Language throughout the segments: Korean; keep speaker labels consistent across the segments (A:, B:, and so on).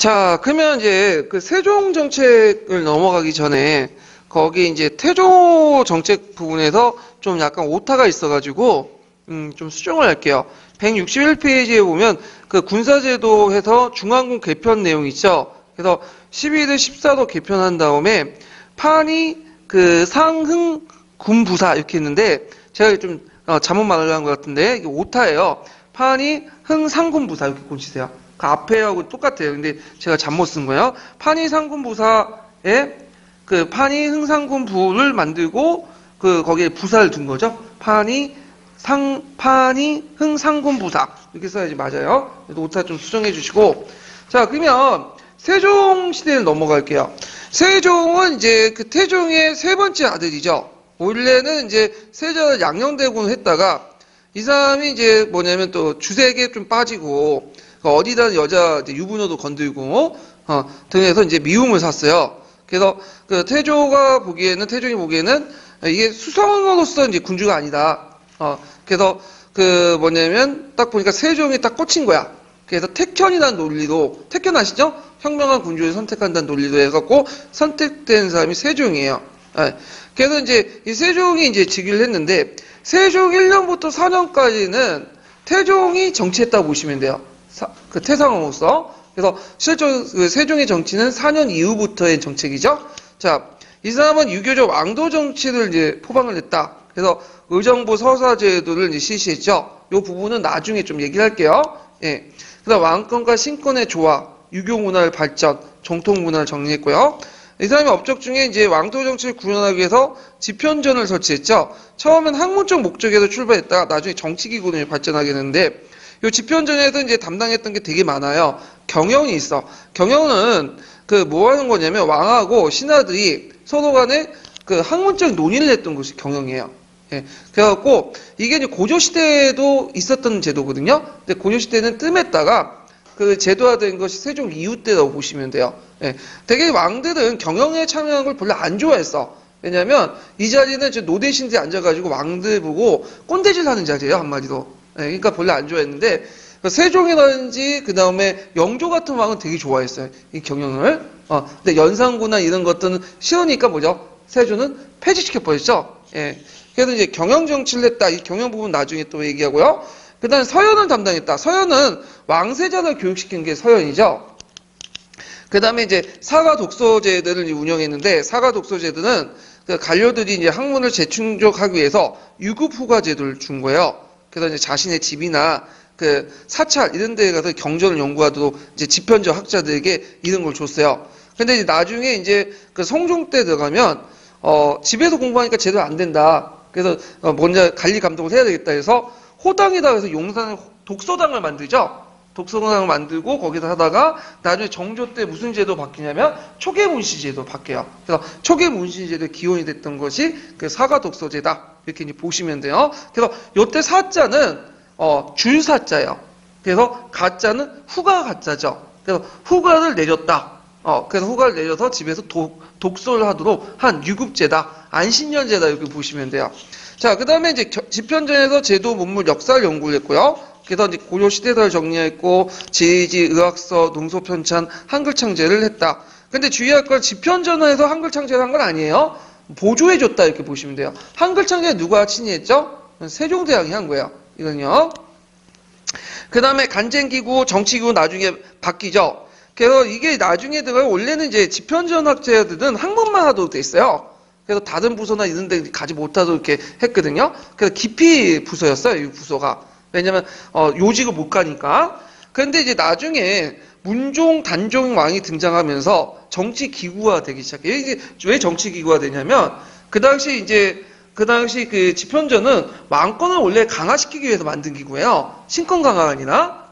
A: 자, 그러면 이제 그 세종 정책을 넘어가기 전에 거기 이제 태조 정책 부분에서 좀 약간 오타가 있어가지고 좀 수정을 할게요. 161페이지에 보면 그 군사제도 해서 중앙군 개편 내용 있죠. 그래서 12대 14도 개편한 다음에 판이 그 상흥 군부사 이렇게 했는데 제가 좀 잘못 말한 것 같은데 이게 오타예요. 판이 흥상군부사 이렇게 고치세요. 그 앞에하고 똑같아요. 근데 제가 잘못 쓴 거예요. 판이 상군부사에 그 판이 흥상군부를 만들고 그 거기에 부사를 둔 거죠. 판이 흥상군부사 이렇게 써야지 맞아요. 그래서 오타 좀 수정해 주시고. 자, 그러면 세종 시대를 넘어갈게요. 세종은 이제 그 태종의 세 번째 아들이죠. 원래는 이제 세자를 양녕대군을 했다가 이 사람이 이제 뭐냐면 또 주색에 좀 빠지고 어디다 여자 이제 유부녀도 건들고 등에서 이제 미움을 샀어요. 그래서 그 태종이 보기에는 이게 수성으로서 이제 군주가 아니다. 그래서 그 뭐냐면 딱 보니까 세종이 딱 꽂힌 거야. 그래서 택현이라는 논리로 택현 아시죠? 현명한 군주를 선택한다는 논리로 해갖고 선택된 사람이 세종이에요. 그래서 이제 이 세종이 이제 즉위를 했는데 세종 1년부터 4년까지는 태종이 정치했다고 보시면 돼요. 그 태상으로서. 그래서 실제로 그 세종의 정치는 4년 이후부터의 정책이죠. 자, 이 사람은 유교적 왕도 정치를 이제 포방을 했다. 그래서 의정부 서사제도를 이제 실시했죠. 이 부분은 나중에 좀 얘기를 할게요. 예. 그다음 왕권과 신권의 조화, 유교 문화의 발전, 정통 문화를 정리했고요. 이 사람이 업적 중에 이제 왕도 정치를 구현하기 위해서 집현전을 설치했죠. 처음엔 학문적 목적에서 출발했다가 나중에 정치기구로 발전하게 되는데 이 집현전에서 이제 담당했던 게 되게 많아요. 경영이 있어. 경영은 그 뭐 하는 거냐면 왕하고 신하들이 서로 간에 그 학문적 논의를 했던 것이 경영이에요. 예. 그래갖고 이게 이제 고조시대에도 있었던 제도거든요. 근데 고조시대는 뜸했다가 그 제도화된 것이 세종 이후 때라고 보시면 돼요. 예. 되게 왕들은 경영에 참여한 걸 별로 안 좋아했어. 왜냐면 이 자리는 노대신들이 앉아가지고 왕들 보고 꼰대질 하는 자리예요, 한마디로. 예. 그러니까 별로 안 좋아했는데 세종이라든지 그 다음에 영조 같은 왕은 되게 좋아했어요. 이 경영을. 근데 연산구나 이런 것들은 싫으니까 뭐죠? 세종은 폐지시켜 버렸죠. 예. 그래서 이제 경영 정치를 했다. 이 경영 부분 나중에 또 얘기하고요. 그 다음에 서연을 담당했다. 서연은 왕세자를 교육시킨 게 서연이죠. 그 다음에 이제 사가 독서제들을 운영했는데 사가 독서제들은 그 관료들이 이제 학문을 재충족하기 위해서 유급 후과 제도를 준 거예요. 그래서 이제 자신의 집이나 그 사찰 이런 데에 가서 경전을 연구하도록 이제 집현저 학자들에게 이런 걸 줬어요. 근데 이제 나중에 이제 그 성종 때 들어가면 집에서 공부하니까 제대로 안 된다. 그래서 먼저 관리 감독을 해야 되겠다 해서 호당이다 해서 용산에 독서당을 만들죠. 독서당을 만들고 거기서 하다가 나중에 정조 때 무슨 제도 바뀌냐면 초계문시 제도 바뀌어요. 그래서 초계문시 제도의 기원이 됐던 것이 그 사가 독서제다. 이렇게 이제 보시면 돼요. 그래서 요때 사자는 줄사자예요. 그래서 가자는 후가 가자죠. 그래서 후가를 내렸다. 그래서 후가를 내려서 집에서 독서를 하도록 한 유급제다. 안신년제다. 이렇게 보시면 돼요. 자, 그 다음에 이제 집현전에서 제도 문물 역사를 연구를 했고요. 그래서 이제 고려 시대사를 정리했고, 제지, 의학서, 농소편찬, 한글창제를 했다. 근데 주의할 건 집현전에서 한글창제를 한 건 아니에요. 보조해줬다. 이렇게 보시면 돼요. 한글창제 누가 친의했죠? 세종대왕이 한 거예요. 이건요. 그 다음에 간쟁기구, 정치기구 나중에 바뀌죠. 그래서 이게 나중에 들어요. 원래는 이제 집현전 학자들은 학문만 하도록 돼 있어요. 그래서 다른 부서나 이런 데 가지 못하도록 이렇게 했거든요. 그래서 기피 부서였어요. 이 부서가. 왜냐면 요직을 못 가니까. 그런데 이제 나중에 문종, 단종 왕이 등장하면서 정치 기구화 되기 시작해요. 이게 왜 정치 기구화 되냐면 그 당시 그 집현전은 왕권을 원래 강화시키기 위해서 만든 기구예요. 신권 강화가 아니라.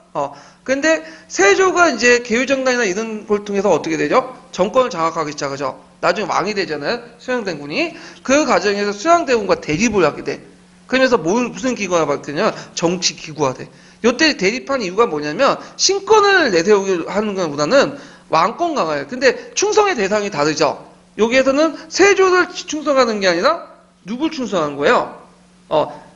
A: 근데 세조가 이제 개유정당이나 이런 걸 통해서 어떻게 되죠? 정권을 장악하기 시작하죠. 나중에 왕이 되잖아요. 수양대군이. 그 과정에서 수양대군과 대립을 하게 돼. 그러면서 무슨 기구가 바뀌냐? 정치 기구가 돼. 요때 대립한 이유가 뭐냐면 신권을 내세우기 하는 것보다는 왕권 강화예요. 근데 충성의 대상이 다르죠. 여기에서는 세조를 충성하는 게 아니라 누굴 충성한 거예요?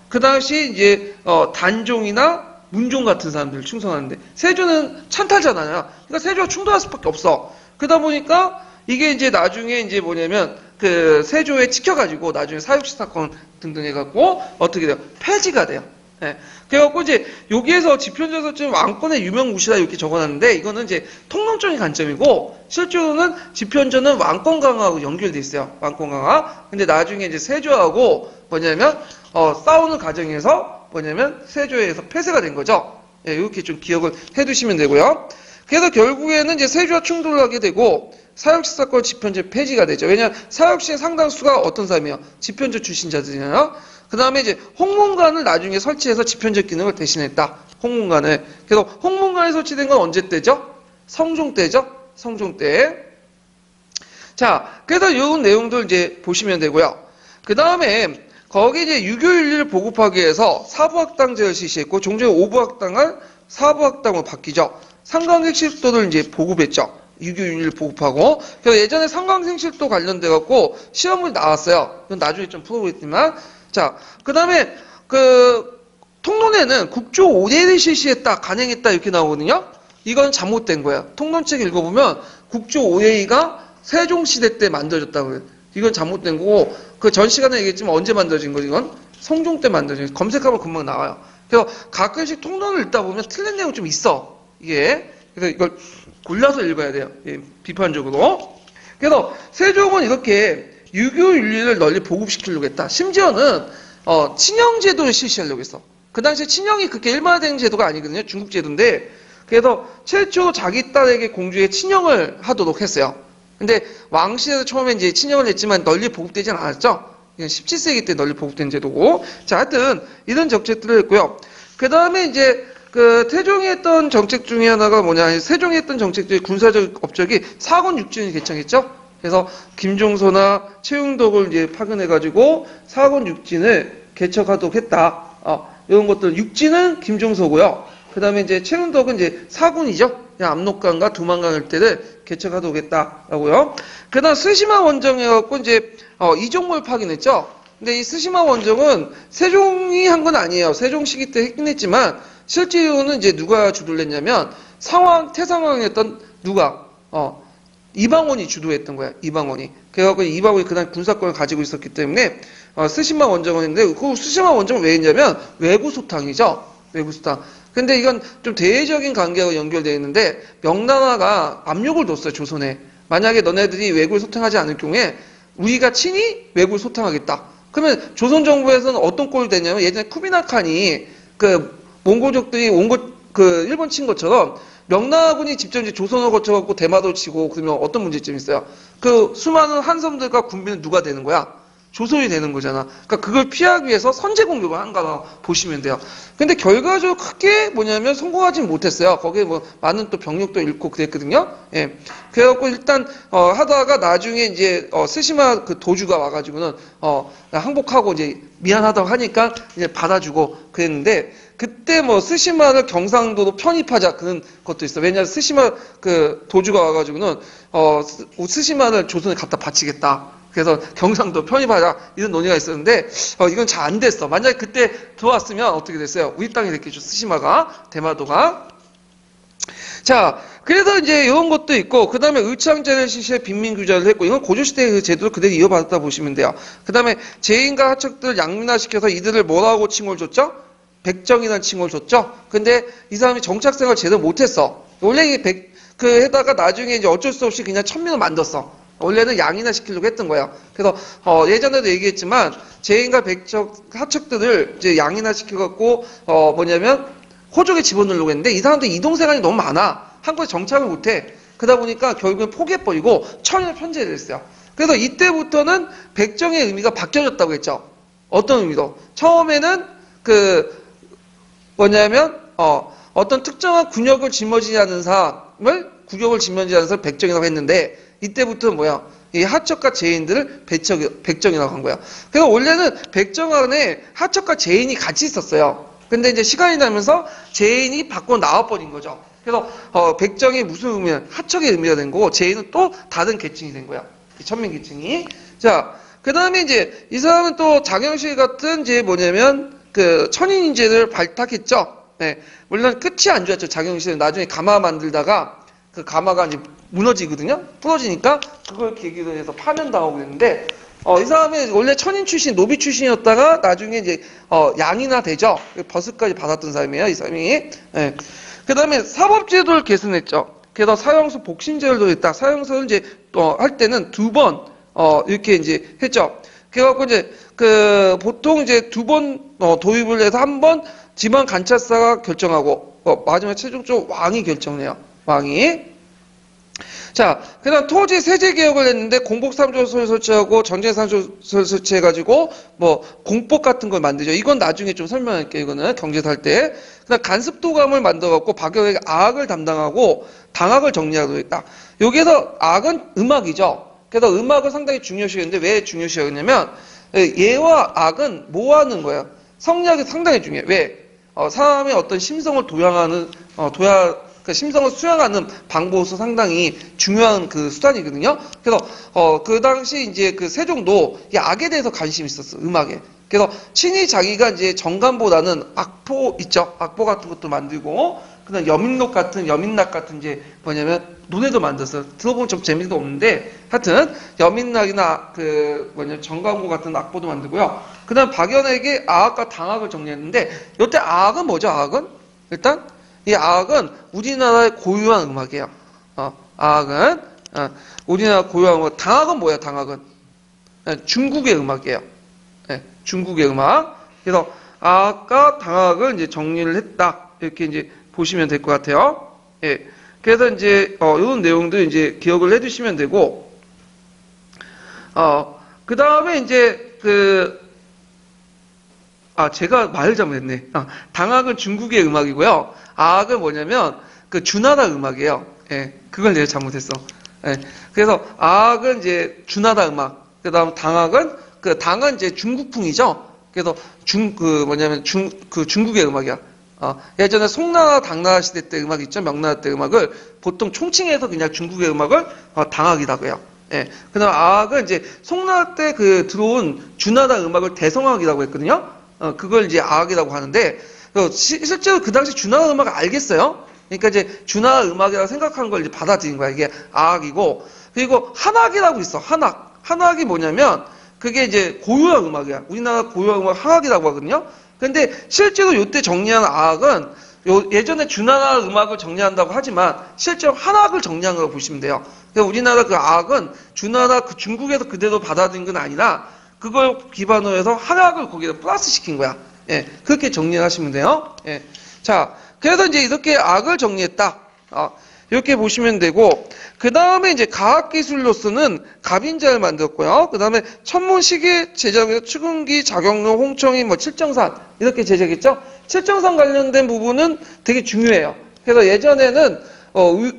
A: 그 당시 이제 단종이나 문종 같은 사람들을 충성하는데 세조는 찬탈자잖아요. 그러니까 세조와 충돌할 수밖에 없어. 그러다 보니까 이게 이제 나중에 이제 뭐냐면 그 세조에 찍혀가지고 나중에 사육시 사건 등등 해갖고 어떻게 돼요? 폐지가 돼요. 예. 그래갖고 이제 여기에서 지편전서쯤 왕권의 유명무시다 이렇게 적어놨는데 이거는 이제 통념적인 관점이고 실제로는 지편전은 왕권 강화하고 연결돼 있어요. 왕권 강화. 근데 나중에 이제 세조하고 뭐냐면 싸우는 과정에서 뭐냐면 세조에서 폐쇄가 된 거죠. 예, 이렇게 좀 기억을 해두시면 되고요. 그래서 결국에는 이제 세조와 충돌을 하게 되고 사육시 사건 지편제 폐지가 되죠. 왜냐하면 사육시의 상당수가 어떤 사람이에요? 지편제 출신자들이잖아요. 그 다음에 이제 홍문관을 나중에 설치해서 지편적 기능을 대신했다. 홍문관을. 그래서 홍문관이 설치된 건 언제 때죠? 성종 때죠? 성종 때. 자, 그래서 이 내용들 이제 보시면 되고요. 그 다음에 거기 이제 유교윤리를 보급하기 위해서 사부학당제를 실시했고 종종 5부학당을 사부학당으로 바뀌죠. 상강객실도를 이제 보급했죠. 유교윤리를 보급하고. 그래서 예전에 상강생실도 관련돼 갖고 시험을 나왔어요. 이건 나중에 좀 풀어보겠지만. 자, 그 다음에, 통론에는 국조 5대를 실시했다, 간행했다, 이렇게 나오거든요? 이건 잘못된 거예요. 통론책 읽어보면, 국조 5대가 세종시대 때 만들어졌다고 그래요. 이건 잘못된 거고, 그 전 시간에 얘기했지만 언제 만들어진 거지, 이건? 성종 때 만들어진 거예요. 검색하면 금방 나와요. 그래서 가끔씩 통론을 읽다 보면 틀린 내용 좀 있어. 이게. 그래서 이걸 골라서 읽어야 돼요. 예, 비판적으로. 그래서 세종은 이렇게, 유교윤리를 널리 보급시키려고 했다. 심지어는 친형제도를 실시하려고 했어. 그 당시에 친형이 그렇게 일반화된 제도가 아니거든요. 중국 제도인데 그래서 최초 자기 딸에게 공주의 친형을 하도록 했어요. 근데 왕실에서 처음에 이제 친형을 했지만 널리 보급되진 않았죠. 17세기 때 널리 보급된 제도고. 자, 하여튼 이런 정책들을 했고요. 그 다음에 이제 그 태종이 했던 정책 중에 하나가 뭐냐? 세종이 했던 정책 중에 군사적 업적이 사권 육진을 개창했죠. 그래서 김종서나 최응덕을 이제 파견해가지고 사권 육진을 개척하도록 했다. 이런 것들 육진은 김종서고요. 그 다음에 이제 최응덕은 이제 사군이죠. 압록강과 두만강 일대를 개척하도록 했다라고요. 그다음 스시마 원정 해갖고 이제 이종몰 파견했죠. 근데 이 스시마 원정은 세종이 한 건 아니에요. 세종 시기 때 했긴 했지만 실제로는 이제 누가 주도를 했냐면 태상왕이었던 누가 이방원이 주도했던 거야. 이방원이. 그래갖고 이방원이 그날 군사권을 가지고 있었기 때문에 스시마 원정을 했는데 그 스시마 원정은 왜 했냐면 외구 소탕이죠. 외구 소탕. 근데 이건 좀 대외적인 관계하고 연결되어 있는데 명나라가 압력을 뒀어요. 조선에. 만약에 너네들이 외구를 소탕하지 않을 경우에 우리가 친히 외구를 소탕하겠다. 그러면 조선 정부에서는 어떤 꼴이 되냐면 예전에 쿠비나칸이 그 몽골족들이 일본 친 것처럼 명나라군이 직접 이제 조선을 거쳐갖고 대마도 치고 그러면 어떤 문제점이 있어요? 그 수많은 한섬들과 군비는 누가 되는 거야? 조선이 되는 거잖아. 그러니까 그걸 피하기 위해서 선제 공격을 한 거라 보시면 돼요. 근데 결과적으로 크게 뭐냐면 성공하진 못했어요. 거기에 뭐 많은 또 병력도 잃고 그랬거든요. 예. 그래갖고 일단 하다가 나중에 이제 스시마 그 도주가 와가지고는 항복하고 이제 미안하다고 하니까 이제 받아주고 그랬는데 그때 뭐 스시마를 경상도로 편입하자 그런 것도 있어. 왜냐하면 스시마 그 도주가 와가지고는 스시마를 조선에 갖다 바치겠다. 그래서 경상도 편입하자 이런 논의가 있었는데 이건 잘 안 됐어. 만약에 그때 들어왔으면 어떻게 됐어요? 우리 땅이 됐겠죠. 스시마가 대마도가. 자, 그래서 이제 이런 것도 있고 그 다음에 의창제를 실시해 빈민규자를 했고 이건 고조시대의 그 제도를 그대로 이어받았다 보시면 돼요. 그 다음에 제인과 하척들을 양민화시켜서 이들을 뭐라고 칭호를 줬죠? 백정이라는 칭호를 줬죠. 근데 이 사람이 정착생활 제대로 못했어. 원래 해다가 나중에 이제 어쩔 수 없이 그냥 천민을 만들었어. 원래는 양이나 시키려고 했던 거예요. 그래서 예전에도 얘기했지만 제인과 하척들을 이제 양이나 시켜갖고 뭐냐면 호족에 집어넣으려고 했는데 이 사람들 이동생활이 너무 많아. 한국에 정착을 못해. 그러다 보니까 결국엔 포기해버리고 천인을 편제를 했어요. 그래서 이때부터는 백정의 의미가 바뀌어졌다고 했죠. 어떤 의미로? 처음에는 어떤 특정한 군역을 짊어지지 않는 사람을 국역을 짊어지지 않는 사람을 백정이라고 했는데 이때부터는 뭐야? 이 하척과 제인들을 백정이라고 한 거야. 그래서 원래는 백정 안에 하척과 제인이 같이 있었어요. 근데 이제 시간이 나면서 제인이 밖으로 나와버린 거죠. 그래서 백정이 무슨 의미야? 하척의 의미가 된 거고 제인은 또 다른 계층이 된 거야. 천민 계층이. 자, 그 다음에 이제 이 사람은 또 장영실 같은 이제 뭐냐면 그 천인인제를 발탁했죠. 네. 물론 끝이 안 좋았죠. 자경시대는 나중에 가마 만들다가 그 가마가 이제 무너지거든요. 부러지니까 그걸 계기로 해서 파면당하고 그랬는데, 이 사람이 원래 천인 출신, 노비 출신이었다가 나중에 이제, 양이나 되죠. 버스까지 받았던 사람이에요, 이 사람이. 네. 그 다음에 사법제도를 개선했죠. 그래서 사형수 복신제를 도입했다. 사형수를 이제, 할 때는 2번, 이렇게 이제 했죠. 그래갖고 이제, 보통 이제 2번, 도입을 해서 1번 지방 관찰사가 결정하고, 마지막에 최종적으로 왕이 결정해요. 왕이. 자, 그 다음 토지 세제 개혁을 했는데 공복3조서를 설치하고 전쟁3조서를 설치해가지고 뭐 공법 같은 걸 만들죠. 이건 나중에 좀 설명할게요. 이거는 경제사 할 때. 그 다음 간습도감을 만들어갖고 박영에게 악을 담당하고 당악을 정리하도록 했다. 여기에서 악은 음악이죠. 그래서 음악을 상당히 중요시했는데 왜 중요시하냐면 예와 악은 뭐 하는 거예요? 성리학이 상당히 중요해요. 왜? 사람의 어떤 심성을 도양하는, 그 심성을 수양하는 방법으로서 상당히 중요한 그 수단이거든요. 그래서 그 당시 이제 그 세종도 이 악에 대해서 관심이 있었어, 음악에. 그래서 친히 자기가 이제 정감보다는 악보 있죠, 악보 같은 것도 만들고, 그다음 여민락 같은 이제 뭐냐면 노래도 만들었어요. 들어보면 좀 재미도 없는데 하여튼 여민락이나 정감고 같은 악보도 만들고요. 그다음 박연에게 악과 당악을 정리했는데 이때 악은 뭐죠? 악은 일단 이 악은 우리나라의 고유한 음악이에요. 악은 우리나라 고유한 음악. 당악은 뭐예요? 당악은 중국의 음악이에요. 네, 중국의 음악. 그래서 악과 당악을 이제 정리를 했다. 이렇게 이제 보시면 될 것 같아요. 예. 그래서 이제 이런 내용도 이제 기억을 해두시면 되고, 그 다음에 이제 제가 말을 잘못했네. 당악은 중국의 음악이고요. 악은 뭐냐면 주나라 음악이에요. 예, 그걸 내가 잘못했어. 예, 그래서 악은 이제 주나라 음악. 그다음 당악은 당은 이제 중국풍이죠. 그래서 중국의 음악이야. 예전에 송나라 당나라 시대 때 음악 있죠. 명나라 때 음악을 보통 총칭해서 그냥 중국의 음악을 당악이라고 해요. 예, 그다음 악은 이제 송나라 때 들어온 주나라 음악을 대성악이라고 했거든요. 그걸 이제 악이라고 하는데, 실제로 그 당시 주나라 음악을 알겠어요? 그러니까 이제 주나라 음악이라고 생각한 걸 이제 받아들인 거야. 이게 악이고, 그리고 한악이라고 있어. 한악. 한악이 뭐냐면, 그게 이제 고유한 음악이야. 우리나라 고유한 음악 한악이라고 하거든요? 근데 실제로 이때 정리한 악은, 예전에 주나라 음악을 정리한다고 하지만, 실제로 한악을 정리한 거라고 보시면 돼요. 그러니까 우리나라 그 악은 주나라 중국에서 그대로 받아들인 건 아니라, 그걸 기반으로 해서 한악을 거기다 플러스 시킨 거야. 예, 그렇게 정리하시면 돼요. 예. 자, 그래서 이제 이렇게 악을 정리했다. 이렇게 보시면 되고, 그 다음에 이제 과학기술로서는 갑인자를 만들었고요. 그 다음에 천문 시계 제작에서 추궁기, 자경로, 홍청이, 칠정산 이렇게 제작했죠. 칠정산 관련된 부분은 되게 중요해요. 그래서 예전에는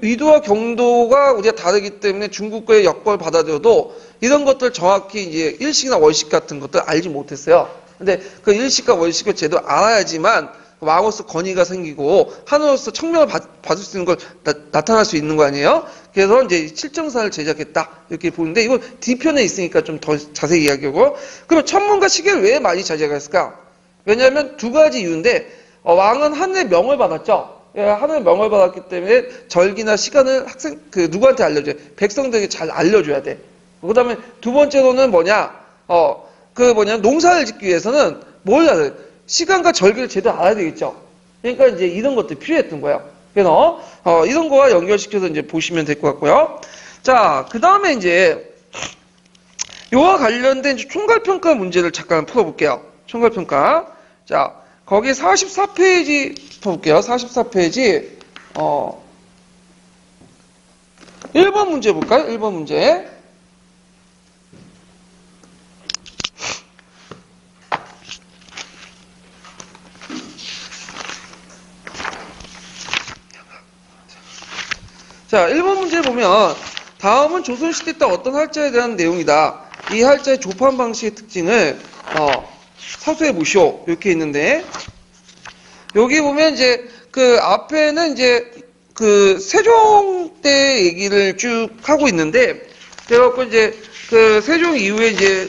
A: 위도와 경도가 우리가 다르기 때문에 중국과의 역벌 받아들여도 이런 것들 정확히 이제 일식이나 월식 같은 것들 알지 못했어요. 근데 그 일식과 월식을 제대로 알아야지만 왕으로서 권위가 생기고 하나로서 청명을 받을 수 있는 걸 나타날 수 있는 거 아니에요? 그래서 이제 칠정산을 제작했다 이렇게 보는데 이건 뒤편에 있으니까 좀 더 자세히 이야기하고. 그러면 천문과 시계를 왜 많이 제작했을까? 왜냐하면 두 가지 이유인데 왕은 하늘의 명을 받았죠. 하늘의 명을 받았기 때문에 절기나 시간을 누구한테 알려줘야 돼? 백성들에게 잘 알려줘야 돼. 그 다음에 두 번째로는 농사를 짓기 위해서는 뭘 해야 돼? 시간과 절기를 제대로 알아야 되겠죠. 그러니까 이제 이런 것들이 필요했던 거예요. 그래서, 이런 거와 연결시켜서 이제 보시면 될 것 같고요. 자, 그 다음에 이제, 요와 관련된 총괄평가 문제를 잠깐 풀어볼게요. 총괄평가. 자, 거기 44페이지 풀어볼게요. 44페이지, 1번 문제 볼까요? 1번 문제. 자, 1번 문제 보면 다음은 조선시대 때 어떤 할자에 대한 내용이다. 이 할자의 조판 방식의 특징을 사수해 보시오. 이렇게 있는데 여기 보면 이제 앞에는 이제 세종 때 얘기를 쭉 하고 있는데 그래갖고 이제 세종 이후에 이제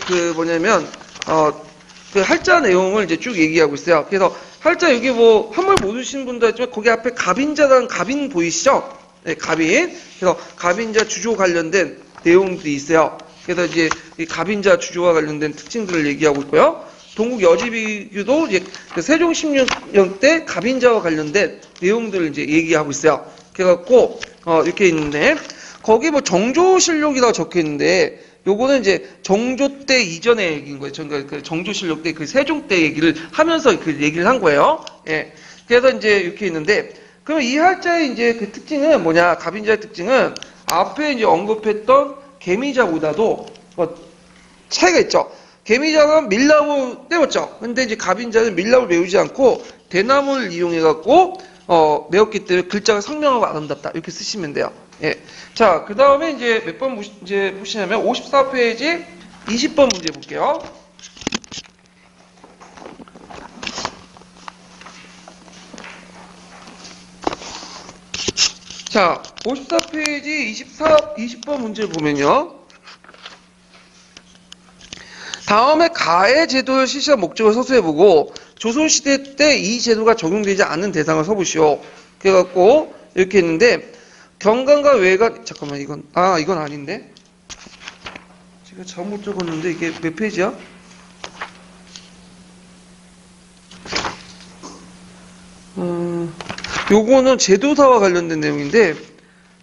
A: 할자 내용을 이제 쭉 얘기하고 있어요. 그래서 활자 여기 뭐 한물 모르시는 분도 있지만 거기 앞에 갑인자라는 갑인 보이시죠? 네, 갑인. 그래서 갑인자 주조 관련된 내용들이 있어요. 그래서 이제 이 갑인자 주조와 관련된 특징들을 얘기하고 있고요. 동국 여지비규도 이제 세종 10년 때 갑인자와 관련된 내용들을 이제 얘기하고 있어요. 그래갖고 이렇게 있는데 거기 뭐 정조실록이라고 적혀 있는데 요거는 이제 정조 때 이전의 얘기인 거예요. 그러니까 그 정조실록 때 그 세종 때 얘기를 하면서 그 얘기를 한 거예요. 예. 그래서 이제 이렇게 있는데 그럼 이 할자의 이제 그 특징은 뭐냐? 갑인자의 특징은 앞에 이제 언급했던 개미자보다도 차이가 있죠. 개미자는 밀랍을 때웠죠. 근데 이제 갑인자는 밀랍을 메우지 않고 대나무를 이용해갖고 메웠기 때문에 글자가 선명하고 아름답다. 이렇게 쓰시면 돼요. 예. 자, 그 다음에 이제 몇 번 이제 보시냐면 54페이지 20번 문제 볼게요. 자, 54페이지 20번 문제를 보면요. 다음에 가해 제도를 실시한 목적을 서술해보고 조선시대 때 이 제도가 적용되지 않는 대상을 써보시오. 그래갖고 이렇게 했는데 경관과 외관 잠깐만 이건 아닌데 제가 잘못 적었는데 이게 몇 페이지야? 요거는 제도사와 관련된 내용인데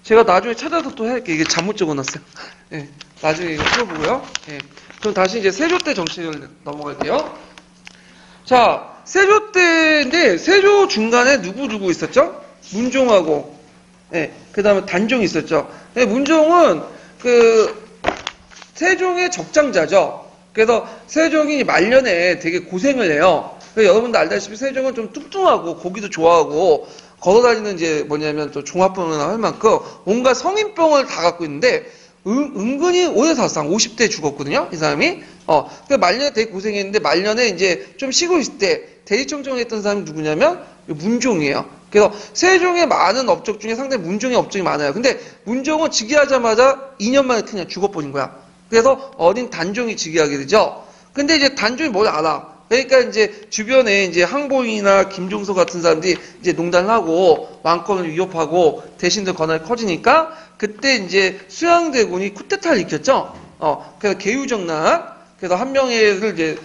A: 제가 나중에 찾아서 또 할게요. 이게 잘못 적어놨어요. 예, 나중에 이거 풀어보고요. 예, 그럼 다시 이제 세조 때 정책을 넘어갈게요. 자, 세조 때인데 세조 중간에 누구 있었죠? 문종하고 예, 그 다음에 단종이 있었죠. 예, 문종은 그 세종의 적장자죠. 그래서 세종이 말년에 되게 고생을 해요. 여러분도 알다시피 세종은 좀 뚱뚱하고 고기도 좋아하고 걸어다니는 이제 뭐냐면 또 종합병원이나 할 만큼 온갖 성인병을 다 갖고 있는데 은근히 오래 살았어. 50대 죽었거든요. 이 사람이. 그 말년에 되게 고생했는데 말년에 이제 좀 쉬고 있을 때 대리청정했던 사람이 누구냐면 문종이에요. 그래서 세종의 많은 업적 중에 상당히 문종의 업적이 많아요. 근데 문종은 즉위하자마자 2년 만에 그냥 죽어버린 거야. 그래서 어린 단종이 즉위하게 되죠. 근데 이제 단종이 뭘 알아? 그러니까 이제 주변에 이제 항복이나 김종서 같은 사람들이 이제 농단을 하고 왕권을 위협하고 대신들 권한이 커지니까 그때 이제 수양대군이 쿠데타를 일으켰죠. 그래서 개유정난, 그래서 한 명을 이제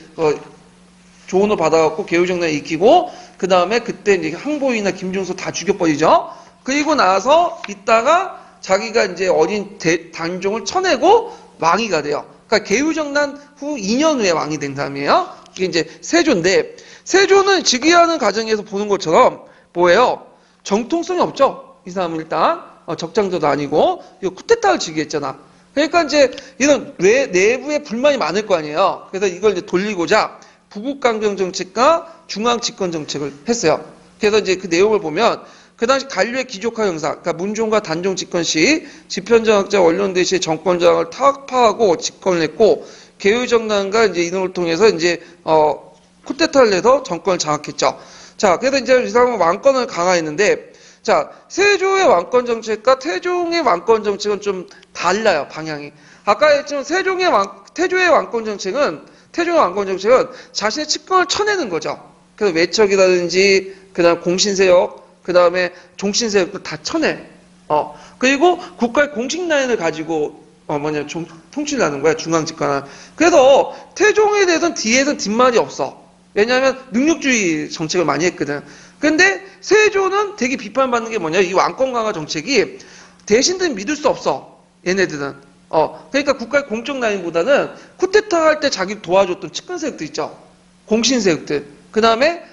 A: 조언을 받아갖고 개유정난을 일으키고 그 다음에 그때 이제 항복이나 김종서 다 죽여버리죠. 그리고 나서 있다가 자기가 이제 어린 단종을 쳐내고 왕이가 돼요. 그러니까 개유정난 후 2년 후에 왕이 된 사람이에요. 이게 이제 세조인데 세조는 즉위하는 과정에서 보는 것처럼 뭐예요? 정통성이 없죠. 이 사람은 일단 적장자도 아니고 이거 쿠데타를 즉위했잖아. 그러니까 이제 이런 내부에 불만이 많을 거 아니에요. 그래서 이걸 이제 돌리고자 부국강병 정책과 중앙 집권 정책을 했어요. 그래서 이제 그 내용을 보면 그 당시 관료의 기족화 형사, 그러니까 문종과 단종 집권 시 집현정학자 원론대 시의 정권장을 타파하고 집권을 했고 개유정난과 이제 이동을 통해서 이제 쿠데타를 해서 정권을 장악했죠. 자, 그래서 이제 이 사람은 왕권을 강화했는데, 자, 세조의 왕권 정책과 태종의 왕권 정책은 좀 달라요, 방향이. 아까 했지만 태조의 왕권 정책은 자신의 측권을 쳐내는 거죠. 그래서 외척이라든지, 그 다음 공신세력, 그 다음에 종신세력도 다 쳐내. 그리고 국가의 공식 라인을 가지고 통치를 하는 거야, 중앙집권을. 그래서 태종에 대해서는 뒤에서는 뒷말이 없어. 왜냐하면 능력주의 정책을 많이 했거든. 근데 세조는 되게 비판받는 게 뭐냐, 이 왕권 강화 정책이 대신들 믿을 수 없어, 얘네들은. 그러니까 국가의 공적 라인보다는 쿠데타 할 때 자기 도와줬던 측근 세력들 있죠. 공신 세력들. 그 다음에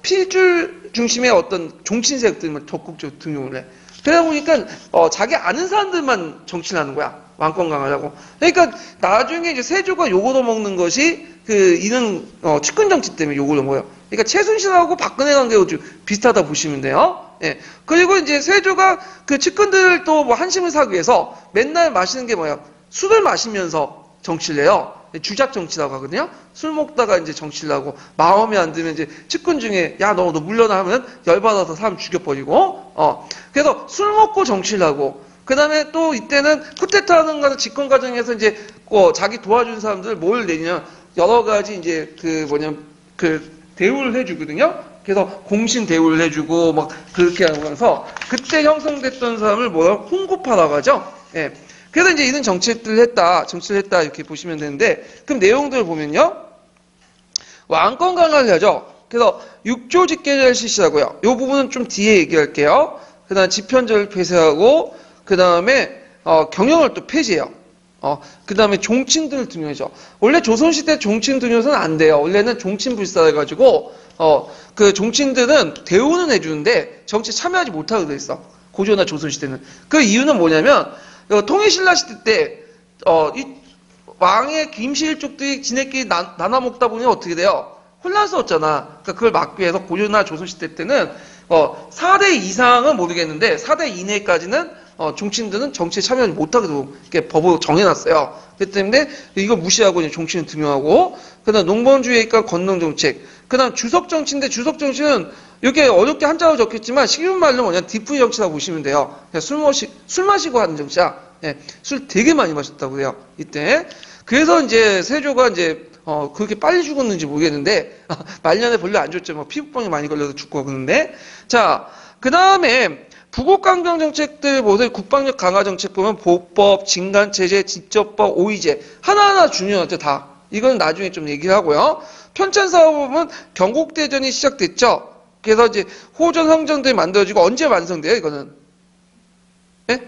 A: 필줄 중심의 어떤 종친 세력들만 적극적으로 등용을 해. 그러다 보니까 자기 아는 사람들만 정치를 하는 거야. 왕권 강화라고. 그러니까 나중에 이제 세조가 욕을 먹는 것이 이런 측근 정치 때문에 욕을 먹어요. 그러니까 최순실하고 박근혜 관계가 좀 비슷하다 보시면 돼요. 예. 그리고 이제 세조가 그 측근들을 또 뭐 한심을 사기 위해서 맨날 마시는 게 뭐예요? 술을 마시면서 정치를 해요. 주작 정치라고 하거든요. 술 먹다가 이제 정치를 하고 마음에 안 들면 이제 측근 중에 야 너 물러나 하면 열받아서 사람 죽여버리고 그래서 술 먹고 정치를 하고 그 다음에 또 이때는 쿠데타 하는 거는 집권 과정에서 이제 자기 도와준 사람들 뭘 내냐 여러 가지 이제 대우를 해주거든요. 그래서 공신 대우를 해주고 막 그렇게 하면서 그때 형성됐던 사람을 뭐야? 홍고파라고 하죠. 예. 그래서 이제 이런 정치를 했다 이렇게 보시면 되는데, 그럼 내용들을 보면요, 왕권 강화를 하죠. 그래서 6조 직계제를 실시하고요. 이 부분은 좀 뒤에 얘기할게요. 그 다음 집현제를 폐쇄하고, 그 다음에 경영을 또 폐지해요. 그 다음에 종친들을 등용하죠. 원래 조선시대 종친 등용서는 안 돼요. 원래는 종친불사 해가지고 그 종친들은 대우는 해주는데 정치 참여하지 못하게 돼 있어. 고조나 조선시대는. 그 이유는 뭐냐면 통일신라 시대 때 이 왕의 김씨일족들이 지네끼리 나눠 먹다 보니 어떻게 돼요? 혼란스럽잖아. 그러니까 그걸 막기 위해서 고조나 조선시대 때는 4대 이상은 모르겠는데 4대 이내까지는 종친들은 정치에 참여하지 못하게도 이렇게 법으로 정해놨어요. 그렇기 때문에 이걸 무시하고 이제 종친을 등용하고, 그다음 농번주의과 건농정책, 그다음 주석정치인데 주석정치는 이렇게 어렵게 한자로 적혔지만 식윤말로 뭐냐 디프이 정치라고 보시면 돼요. 그냥 술 마시고 하는 정치야. 예, 술 되게 많이 마셨다고 해요 이때. 그래서 이제 세조가 이제 그렇게 빨리 죽었는지 모르겠는데 말년에 별로 안 좋죠. 뭐 피부병이 많이 걸려서 죽고 그러는데. 자, 그 다음에 부국강경 정책들 보세요. 국방력 강화 정책 보면 보법, 진간체제, 직접법, 오의제 하나하나 중요하죠. 다. 이건 나중에 좀 얘기를 하고요. 편찬사업 보면 경국대전이 시작됐죠. 그래서 이제 호전 성전들이 만들어지고 언제 완성돼요? 이거는. 예?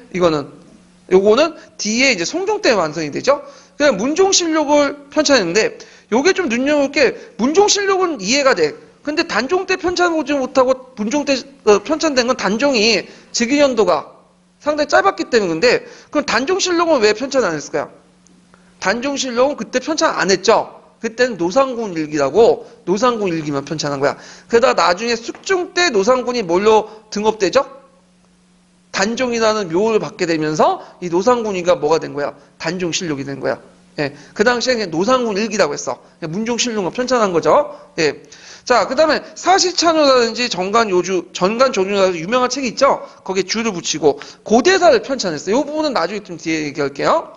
A: 요거는 뒤에 이제 성종 때 완성이 되죠. 그냥 문종실록을 편찬했는데 요게 좀 눈여볼 게 문종실록은 이해가 돼. 근데 단종 때 편찬하지 못하고 문종 때 편찬된 건 단종이 즉위연도가 상당히 짧았기 때문인데, 그럼 단종실록은 왜 편찬 안 했을까요? 단종실록은 그때 편찬 안 했죠. 그때는 노상군 일기라고 노상군 일기만 편찬한 거야. 그러다 나중에 숙종 때 노상군이 뭘로 등업되죠? 단종이라는 묘를 받게 되면서 이 노상군이가 뭐가 된 거야? 단종실록이 된 거야. 예, 그 당시에 그냥 노상군 일기라고 했어. 문종실록만 편찬한 거죠. 예. 자, 그 다음에 사시찬호라든지 전간조주라든지 유명한 책이 있죠? 거기에 주를 붙이고 고대사를 편찬했어요. 이 부분은 나중에 좀 뒤에 얘기할게요.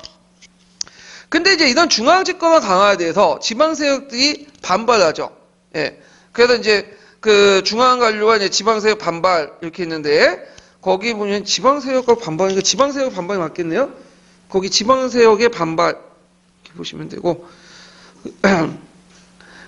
A: 근데 이제 이런 중앙집권화 강화에 대해서 지방세력들이 반발하죠. 예. 그래서 이제 그 중앙관료가 이제 지방세력 반발 이렇게 했는데, 거기 보면 지방세력과 반발이니까 지방세력 반발이 맞겠네요? 거기 지방세력의 반발 이렇게 보시면 되고.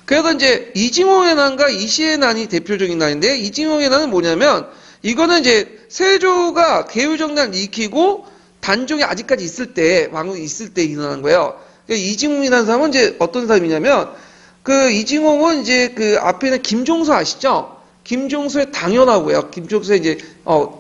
A: 그래서 이제 이징홍의 난과 이시의 난이 대표적인 난인데, 이징홍의 난은 뭐냐면 이거는 이제 세조가 계율정난을 익히고 단종이 아직까지 있을 때, 왕이 있을 때 일어난 거예요. 이징홍이라는 사람은 이제 어떤 사람이냐면, 그 이징홍은 이제 그 앞에는 김종서 아시죠? 김종서의 당연하고요. 김종서의 이제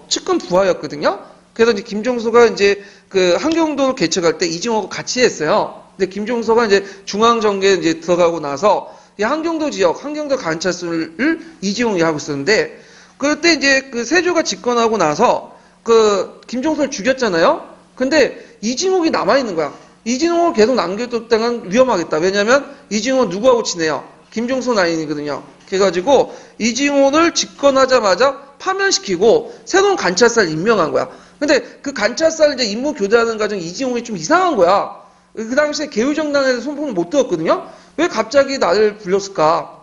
A: 측근 부하였거든요. 그래서 이제 김종서가 이제 그 한경도를 개척할 때 이징홍하고 같이 했어요. 근데 김종서가 이제 중앙정계에 이제 들어가고 나서 이 한경도 지역, 한경도 관찰소를 이징홍이 하고 있었는데, 그때 이제 그 세조가 집권하고 나서 그 김종서를 죽였잖아요. 근데 이징홍이 남아있는 거야. 이징홍을 계속 남겨뒀다간 위험하겠다. 왜냐면 이징홍은 누구하고 친해요? 김종서 라인이거든요. 그래가지고 이징홍을 집권하자마자 파면시키고 새로운 관찰사를 임명한 거야. 근데 그 관찰사를 이제 임무 교대하는 과정 이징홍이 좀 이상한 거야. 그 당시에 계율정당에서 손품을 못 들었거든요. 왜 갑자기 나를 불렀을까?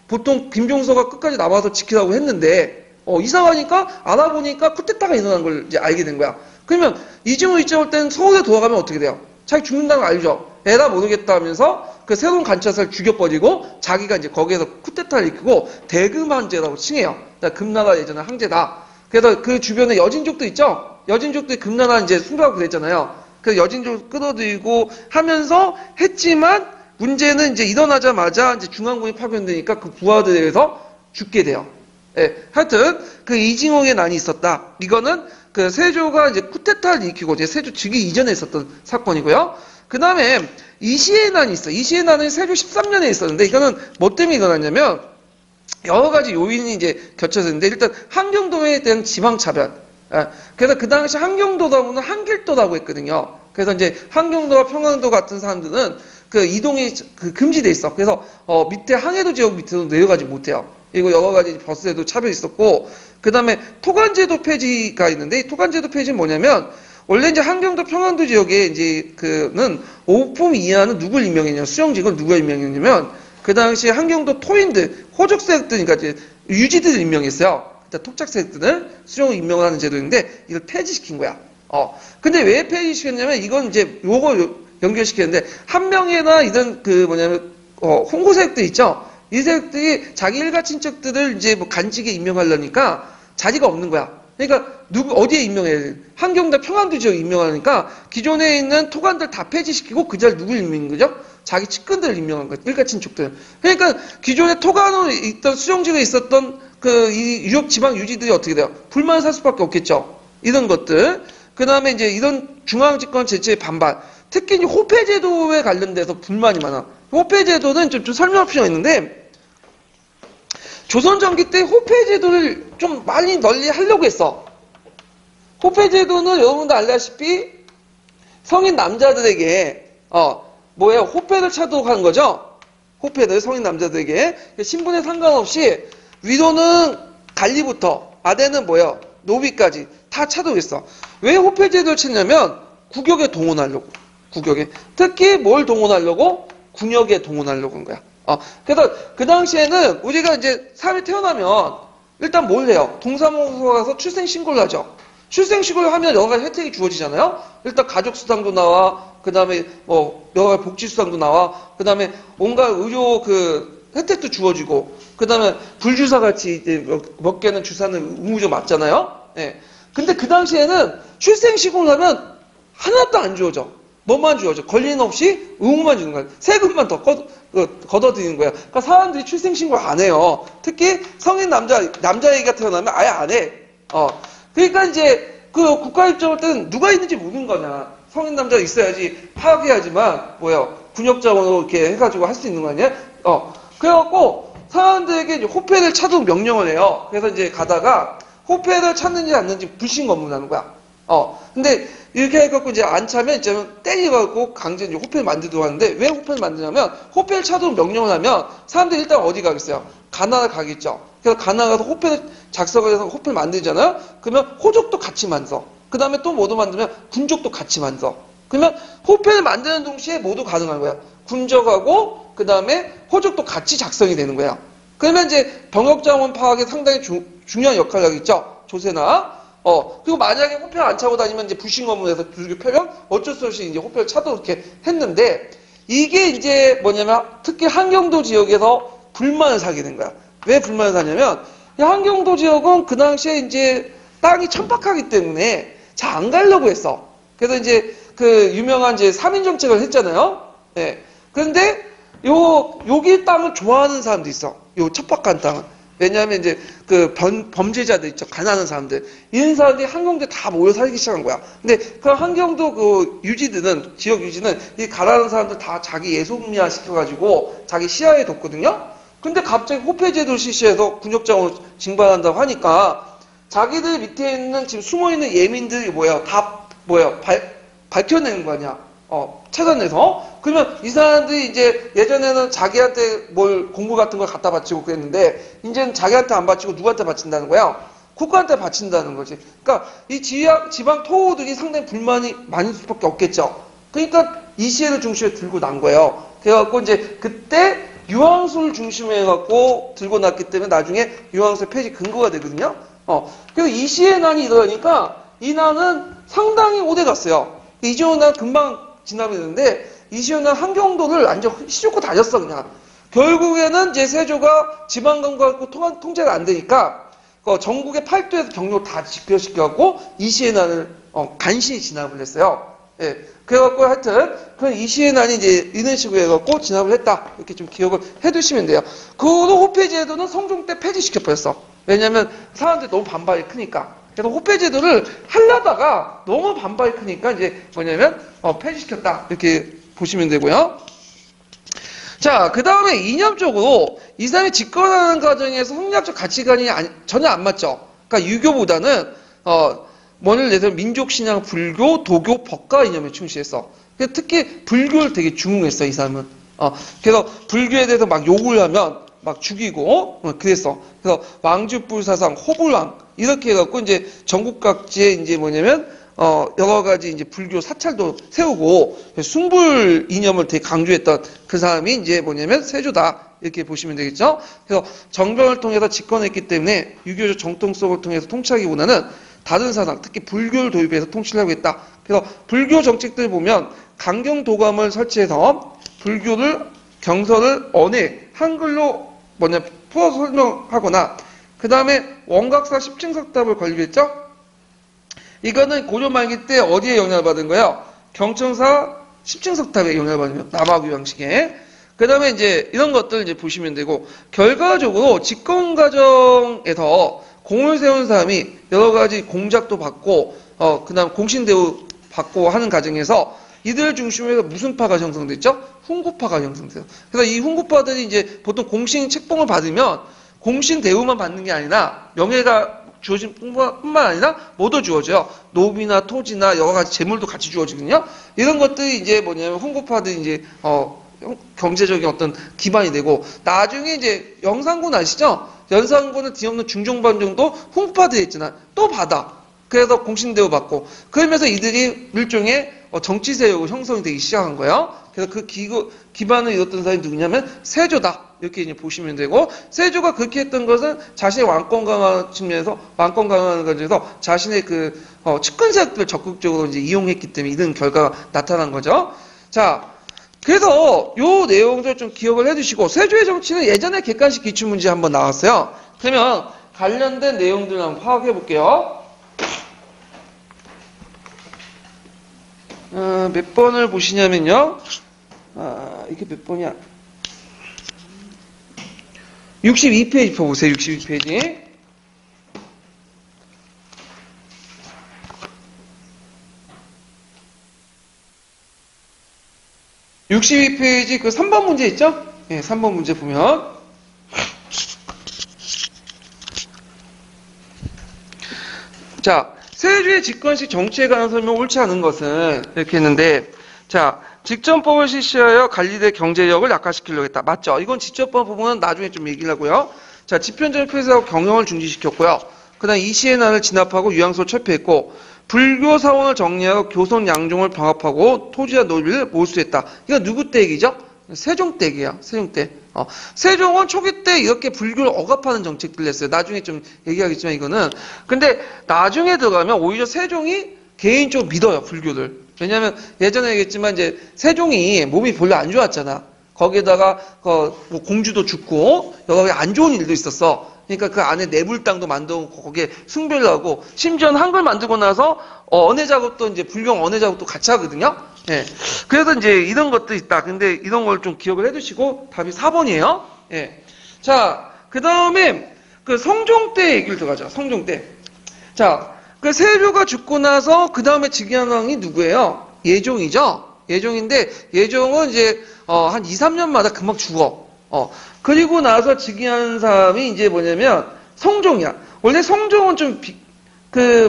A: 보통 김종서가 끝까지 남아서 지키라고 했는데 이상하니까 알아보니까 쿠데타가 일어난 걸 이제 알게 된 거야. 그러면 이징호 입장할 때는 서울에 돌아가면 어떻게 돼요? 자기 죽는다는 걸 알죠. 에라 모르겠다 하면서 그 새로운 관찰사를 죽여버리고 자기가 이제 거기에서 쿠데타를 일으키고 대금한제라고 칭해요. 금나라 예전에 황제다. 그래서 그 주변에 여진족도 있죠. 여진족들이 금나라 이제 숭배하고 그랬잖아요. 그래서 여진족 끌어들이고 하면서 했지만 문제는 이제 일어나자마자 이제 중앙군이 파견되니까 그 부하들에 의해서 죽게 돼요. 예, 하여튼 그 이징홍의 난이 있었다. 이거는 그 세조가 이제 쿠데타를 일으키고 이제 세조 즉위 이전에 있었던 사건이고요. 그 다음에 이시의 난이 있어. 이시의 난은 세조 13년에 있었는데 이거는 뭐 때문에 일어났냐면 여러 가지 요인이 이제 겹쳐서 있는데, 일단 한경도에 대한 지방차별. 그래서 그 당시 한경도라고는 한길도라고 했거든요. 그래서 이제 한경도와 평안도 같은 사람들은 그 이동이 그 금지돼 있어. 그래서 밑에 항해도 지역 밑으로 내려가지 못해요. 그리고 여러 가지 버스에도 차별이 있었고, 그 다음에 토관제도 폐지가 있는데, 이 토관제도 폐지는 뭐냐면 원래 이제 한경도 평안도 지역에 이제 그는 오품 이하는 누굴 임명했냐면 수령직을 누가 임명했냐면 그 당시 한경도 토인들 호족세력들이니까 이제 유지들을 임명했어요. 일단 토착세력들을 수령을 임명을 하는 제도인데 이걸 폐지시킨 거야. 근데 왜 폐지시켰냐면 이건 이제 요거 연결시켰는데 한 명이나 이런 그 뭐냐면 홍고 세력들 있죠. 이 세력들이 자기 일가 친척들을 이제 뭐 간직에 임명하려니까 자리가 없는 거야. 그러니까 어디에 임명해야 돼? 한경도 평안도 지역에 임명하니까 기존에 있는 토관들 다 폐지시키고 그 자리 누굴 임명한 거죠? 자기 측근들을 임명한 거야. 일가 친척들. 그러니까 기존에 토관으로 있던 수령지가 있었던 그 이 유역 지방 유지들이 어떻게 돼요? 불만을 살 수밖에 없겠죠. 이런 것들. 그 다음에 이제 이런 중앙집권 제체의 반발. 특히 이제 호패제도에 관련돼서 불만이 많아. 호패제도는 좀 설명할 필요가 있는데, 조선 전기 때 호패제도를 좀 많이 널리 하려고 했어. 호패제도는 여러분도 알다시피 성인 남자들에게, 호패를 차도하는 거죠? 호패들, 성인 남자들에게. 신분에 상관없이 위로는 관리부터, 아래는 노비까지 다 차도했어. 왜 호패제도를 쳤냐면, 국역에 동원하려고. 국역에. 특히 뭘 동원하려고? 군역에 동원하려고 한 거야. 그래서 그 당시에는 우리가 이제 사람이 태어나면 일단 뭘 해요? 동사무소 가서 출생신고를 하죠. 출생신고를 하면 여러 가지 혜택이 주어지잖아요? 일단 가족수당도 나와, 그 다음에 여러 가지 복지수당도 나와, 그 다음에 온갖 의료 혜택도 주어지고, 그 다음에 불주사 같이 이제 몇 개는 주사는 의무적으로 맞잖아요? 예. 근데 그 당시에는 출생신고를 하면 하나도 안 주어져. 뭐만 주어져? 권리는 없이 의무만 주는 거야. 세금만 더 걷어들이는 거야. 그러니까 사람들이 출생신고를 안 해요. 특히 성인 남자애기가 태어나면 아예 안 해. 그러니까 이제 그 국가 입장을 때는 누가 있는지 모르는 거냐. 성인 남자가 있어야지 파악해야지만 군역자원으로 이렇게 해가지고 할 수 있는 거 아니야? 그래갖고 사람들에게 이제 호패를 차도록 명령을 해요. 그래서 이제 가다가 호패를 찾는지 않는지 불신 검문하는 거야. 근데 이렇게 해갖고 이제 안 차면 이제 때려갖고 강제 이제 호패를 만들도록 하는데 왜 호패를 만드냐면 호패를 차도록 명령을 하면 사람들이 일단 어디 가겠어요? 가나다 가겠죠. 그래서 가나 가서 호패를 작성을 해서 호패를 만들잖아요? 그러면 호족도 같이 만들어. 그 다음에 또 뭐도 만들면 군족도 같이 만들어. 그러면 호패를 만드는 동시에 모두 가능한 거야. 군적하고 그 다음에 호족도 같이 작성이 되는 거야. 그러면 이제 병역자원 파악에 상당히 중요한 역할을 하겠죠. 조세나. 그리고 만약에 호패를 안 차고 다니면 이제 불신검문에서 두들겨 패면 어쩔 수 없이 이제 호패를 차도록 이렇게 했는데 이게 이제 뭐냐면 특히 한경도 지역에서 불만을 사게 된 거야. 왜 불만을 사냐면 이 한경도 지역은 그 당시에 이제 땅이 천박하기 때문에 잘 안 가려고 했어. 그래서 이제 그 유명한 이제 3인 정책을 했잖아요. 네. 그런데 여기 땅을 좋아하는 사람도 있어. 요 천박한 땅은. 왜냐하면 이제 그 범죄자들 있죠. 가난한 사람들. 이런 사람들이 한경도에 다 모여 살기 시작한 거야. 근데 그 한경도 그 유지들은, 지역 유지는 이 가난한 사람들 다 자기 예속미화 시켜가지고 자기 시야에 뒀거든요. 근데 갑자기 호패제도 실시해서 군역장으로 징발한다고 하니까 자기들 밑에 있는 지금 숨어있는 예민들이 다 밝혀내는 거 아니야. 찾아내서. 그러면 이 사람들이 이제 예전에는 자기한테 뭘 공부 같은 걸 갖다 바치고 그랬는데 이제는 자기한테 안 바치고 누구한테 바친다는 거야? 국가한테 바친다는 거지. 그러니까 이 지방 토호들이 상당히 불만이 많을 수밖에 없겠죠. 그러니까 이 시해를 중심에 들고 난 거예요. 그래갖고 이제 그때 유황술 중심으로 해갖고 들고 났기 때문에 나중에 유황술 폐지 근거가 되거든요. 그래서 이 시해 난이 일어나니까 이 난은 상당히 오래 갔어요. 이재용 난 금방 지나버렸는데 이시훈은 한경도를 완전 휘젓고 다녔어 그냥. 결국에는 이제 세조가 지방감과 통제가 안 되니까 전국의 팔도에서 경로를 다 집결시켜갖고 이시의 난을 간신히 진압을 했어요. 예. 그래갖고 하여튼 그 이시의 난이 이제 이런 식으로 해갖고 진압을 했다 이렇게 좀 기억을 해두시면 돼요. 그로 호패제도는 성종 때 폐지시켜버렸어. 왜냐면 사람들이 너무 반발이 크니까. 그래서 호패제도를 하려다가 너무 반발이 크니까 이제 뭐냐면 폐지시켰다 이렇게 보시면 되고요. 자, 그 다음에 이념적으로 이 사람이 집권하는 과정에서 성리학적 가치관이 전혀 안 맞죠. 그러니까 유교보다는 뭐를 내서 민족 신앙, 불교, 도교, 법가 이념에 충실했어. 특히 불교를 되게 중흥했어 이 사람은. 그래서 불교에 대해서 막 욕을 하면 막 죽이고 그랬어. 그래서 왕주불사상, 호불왕 이렇게 해갖고 이제 전국 각지에 이제 뭐냐면 여러 가지 이제 불교 사찰도 세우고 숭불 이념을 되게 강조했던 그 사람이 이제 뭐냐면 세조다 이렇게 보시면 되겠죠. 그래서 정병을 통해서 집권했기 때문에 유교적 정통성을 통해서 통치하기보다는 다른 사상, 특히 불교를 도입해서 통치를 했다. 그래서 불교 정책들 보면 강경도감을 설치해서 불교를 경서를 언해 한글로 풀어서 설명하거나 그 다음에 원각사 십층석답을 건립했죠. 이거는 고려 말기 때 어디에 영향을 받은 거예요? 경천사 십층석답에 영향을 받으면 남아규 양식에. 그 다음에 이제 이런 것들 이제 보시면 되고, 결과적으로 집권 과정에서 공을 세운 사람이 여러 가지 공작도 받고, 그 다음 공신대우 받고 하는 과정에서 이들 중심으로 무슨 파가 형성됐죠? 훈구파가 형성돼요. 그래서 이 훈구파들이 이제 보통 공신 책봉을 받으면 공신 대우만 받는 게 아니라 명예가 주어진 뿐만 아니라 뭐도 주어져요. 노비나 토지나 여러 가지 재물도 같이 주어지거든요. 이런 것들이 이제 뭐냐면 훈구파들이 이제 경제적인 어떤 기반이 되고, 나중에 이제 영산군 아시죠? 영산군은 뒤없는 중종반 정도 훈구파들이 있잖아. 또 받아. 그래서 공신대우 받고, 그러면서 이들이 일종의 정치 세력으로 형성이 되기 시작한 거예요. 그래서 그 기반을 이뤘던 사람이 누구냐면 세조다. 이렇게 이제 보시면 되고, 세조가 그렇게 했던 것은 자신의 왕권 강화 측면에서, 왕권 강화하는 과정에서 자신의 그 측근 세력들을 적극적으로 이제 이용했기 때문에 이런 결과가 나타난 거죠. 자, 그래서 요 내용들 좀 기억을 해두시고, 세조의 정치는 예전에 객관식 기출문제 한번 나왔어요. 그러면 관련된 내용들을 한번 파악해 볼게요. 몇 번을 보시냐면요. 이게 몇 번이야? 62페이지 보세요. 62페이지. 62페이지 그 3번 문제 있죠? 예, 3번 문제 보면. 자, 세조의 집권식 정치에 관한 설명 옳지 않은 것은 이렇게 했는데, 자, 직전법을 실시하여 관리대 경제력을 약화시키려고 했다. 맞죠? 이건 직전법 부분은 나중에 좀 얘기를 하고요. 자, 집현전을 폐쇄하고 경영을 중지시켰고요. 그 다음 이시의 난을 진압하고 유양소를 철폐했고, 불교 사원을 정리하고 교선 양종을 병합하고 토지와 노비를 몰수했다. 이거 누구 때 얘기죠? 세종 때 얘기예요. 세종 때. 세종은 초기 때 이렇게 불교를 억압하는 정책들을 했어요. 나중에 좀 얘기하겠지만 이거는. 근데 나중에 들어가면 오히려 세종이 개인적으로 믿어요. 불교를. 왜냐하면 예전에 얘기했지만 이제 세종이 몸이 별로 안 좋았잖아. 거기에다가 뭐 공주도 죽고 여러 가지 안 좋은 일도 있었어. 그러니까 그 안에 내불당도 만들고 거기에 숭배를 하고, 심지어는 한글 만들고 나서 언해 작업도 이제 불경 언해 작업도 같이 하거든요. 예. 그래서 이제 이런 것도 있다. 근데 이런 걸 좀 기억을 해두시고 답이 4번이에요. 예. 자, 그 다음에 그 성종 때 얘기를 들어가죠. 성종 때. 자, 그 세조가 죽고 나서 그 다음에 즉위한 왕이 누구예요? 예종이죠. 예종인데 예종은 이제 한 2, 3년마다 금방 죽어. 그리고 나서 즉위한 사람이 이제 뭐냐면 성종이야. 원래 성종은 좀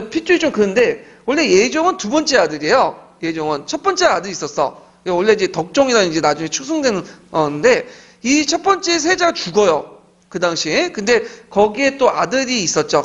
A: 핏줄이 좀 그런데 원래 예종은 두 번째 아들이에요. 예종은 첫 번째 아들이 있었어. 원래 이제 덕종이라는 이제 나중에 추승되는 건데, 이 첫 번째 세자가 죽어요. 그 당시에. 근데 거기에 또 아들이 있었죠.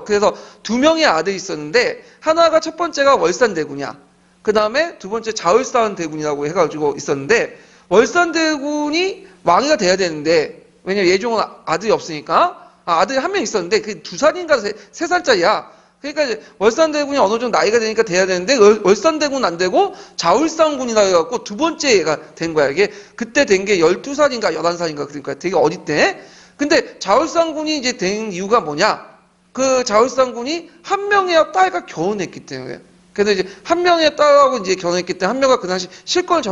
A: 그래서 두 명의 아들이 있었는데, 하나가 첫 번째가 월산대군이야. 그 다음에 두 번째 자월산대군이라고 해가지고 있었는데, 월산대군이 왕이가 돼야 되는데, 왜냐면 예종은 아들이 없으니까, 아들이 한 명 있었는데, 그게 2살인가 3살짜리야. 그러니까 이제 월산대군이 어느 정도 나이가 되니까 돼야 되는데, 월산대군은 안 되고, 자월산군이라 해갖고 두 번째 애가 된 거야. 이게 그때 된 게 12살인가 11살인가 그러니까 되게 어릴 때. 근데 자월산군이 이제 된 이유가 뭐냐? 그 자월산군이 한 명의 딸과 결혼했기 때문에. 그래서 이제 한 명의 딸하고 이제 결혼했기 때문에 한 명가 그 당시 실권을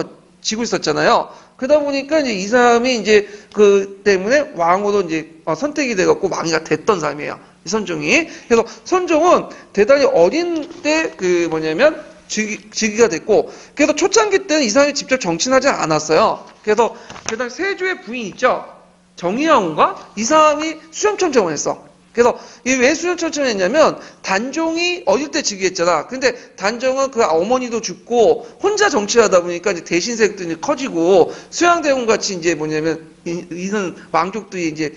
A: 지고 있었잖아요. 그러다 보니까 이제 이 사람이 이제 그 때문에 왕으로 이제 선택이 돼갖고 왕이가 됐던 사람이에요. 이 선종이. 그래서 선종은 대단히 어린 때 그 뭐냐면 즉위가 됐고, 그래서 초창기 때는 이 사람이 직접 정치하지 않았어요. 그래서 그 당시 세조의 부인 있죠? 정의왕후가 이 사람이 수렴청정을 했어. 그래서 이 왜 수렴청정을 했냐면 단종이 어릴 때 즉위했잖아. 근데 단종은 그 어머니도 죽고 혼자 정치하다 보니까 이제 대신 세력도 이제 커지고, 수양대군 같이 이제 뭐냐면 이런 왕족들이 이제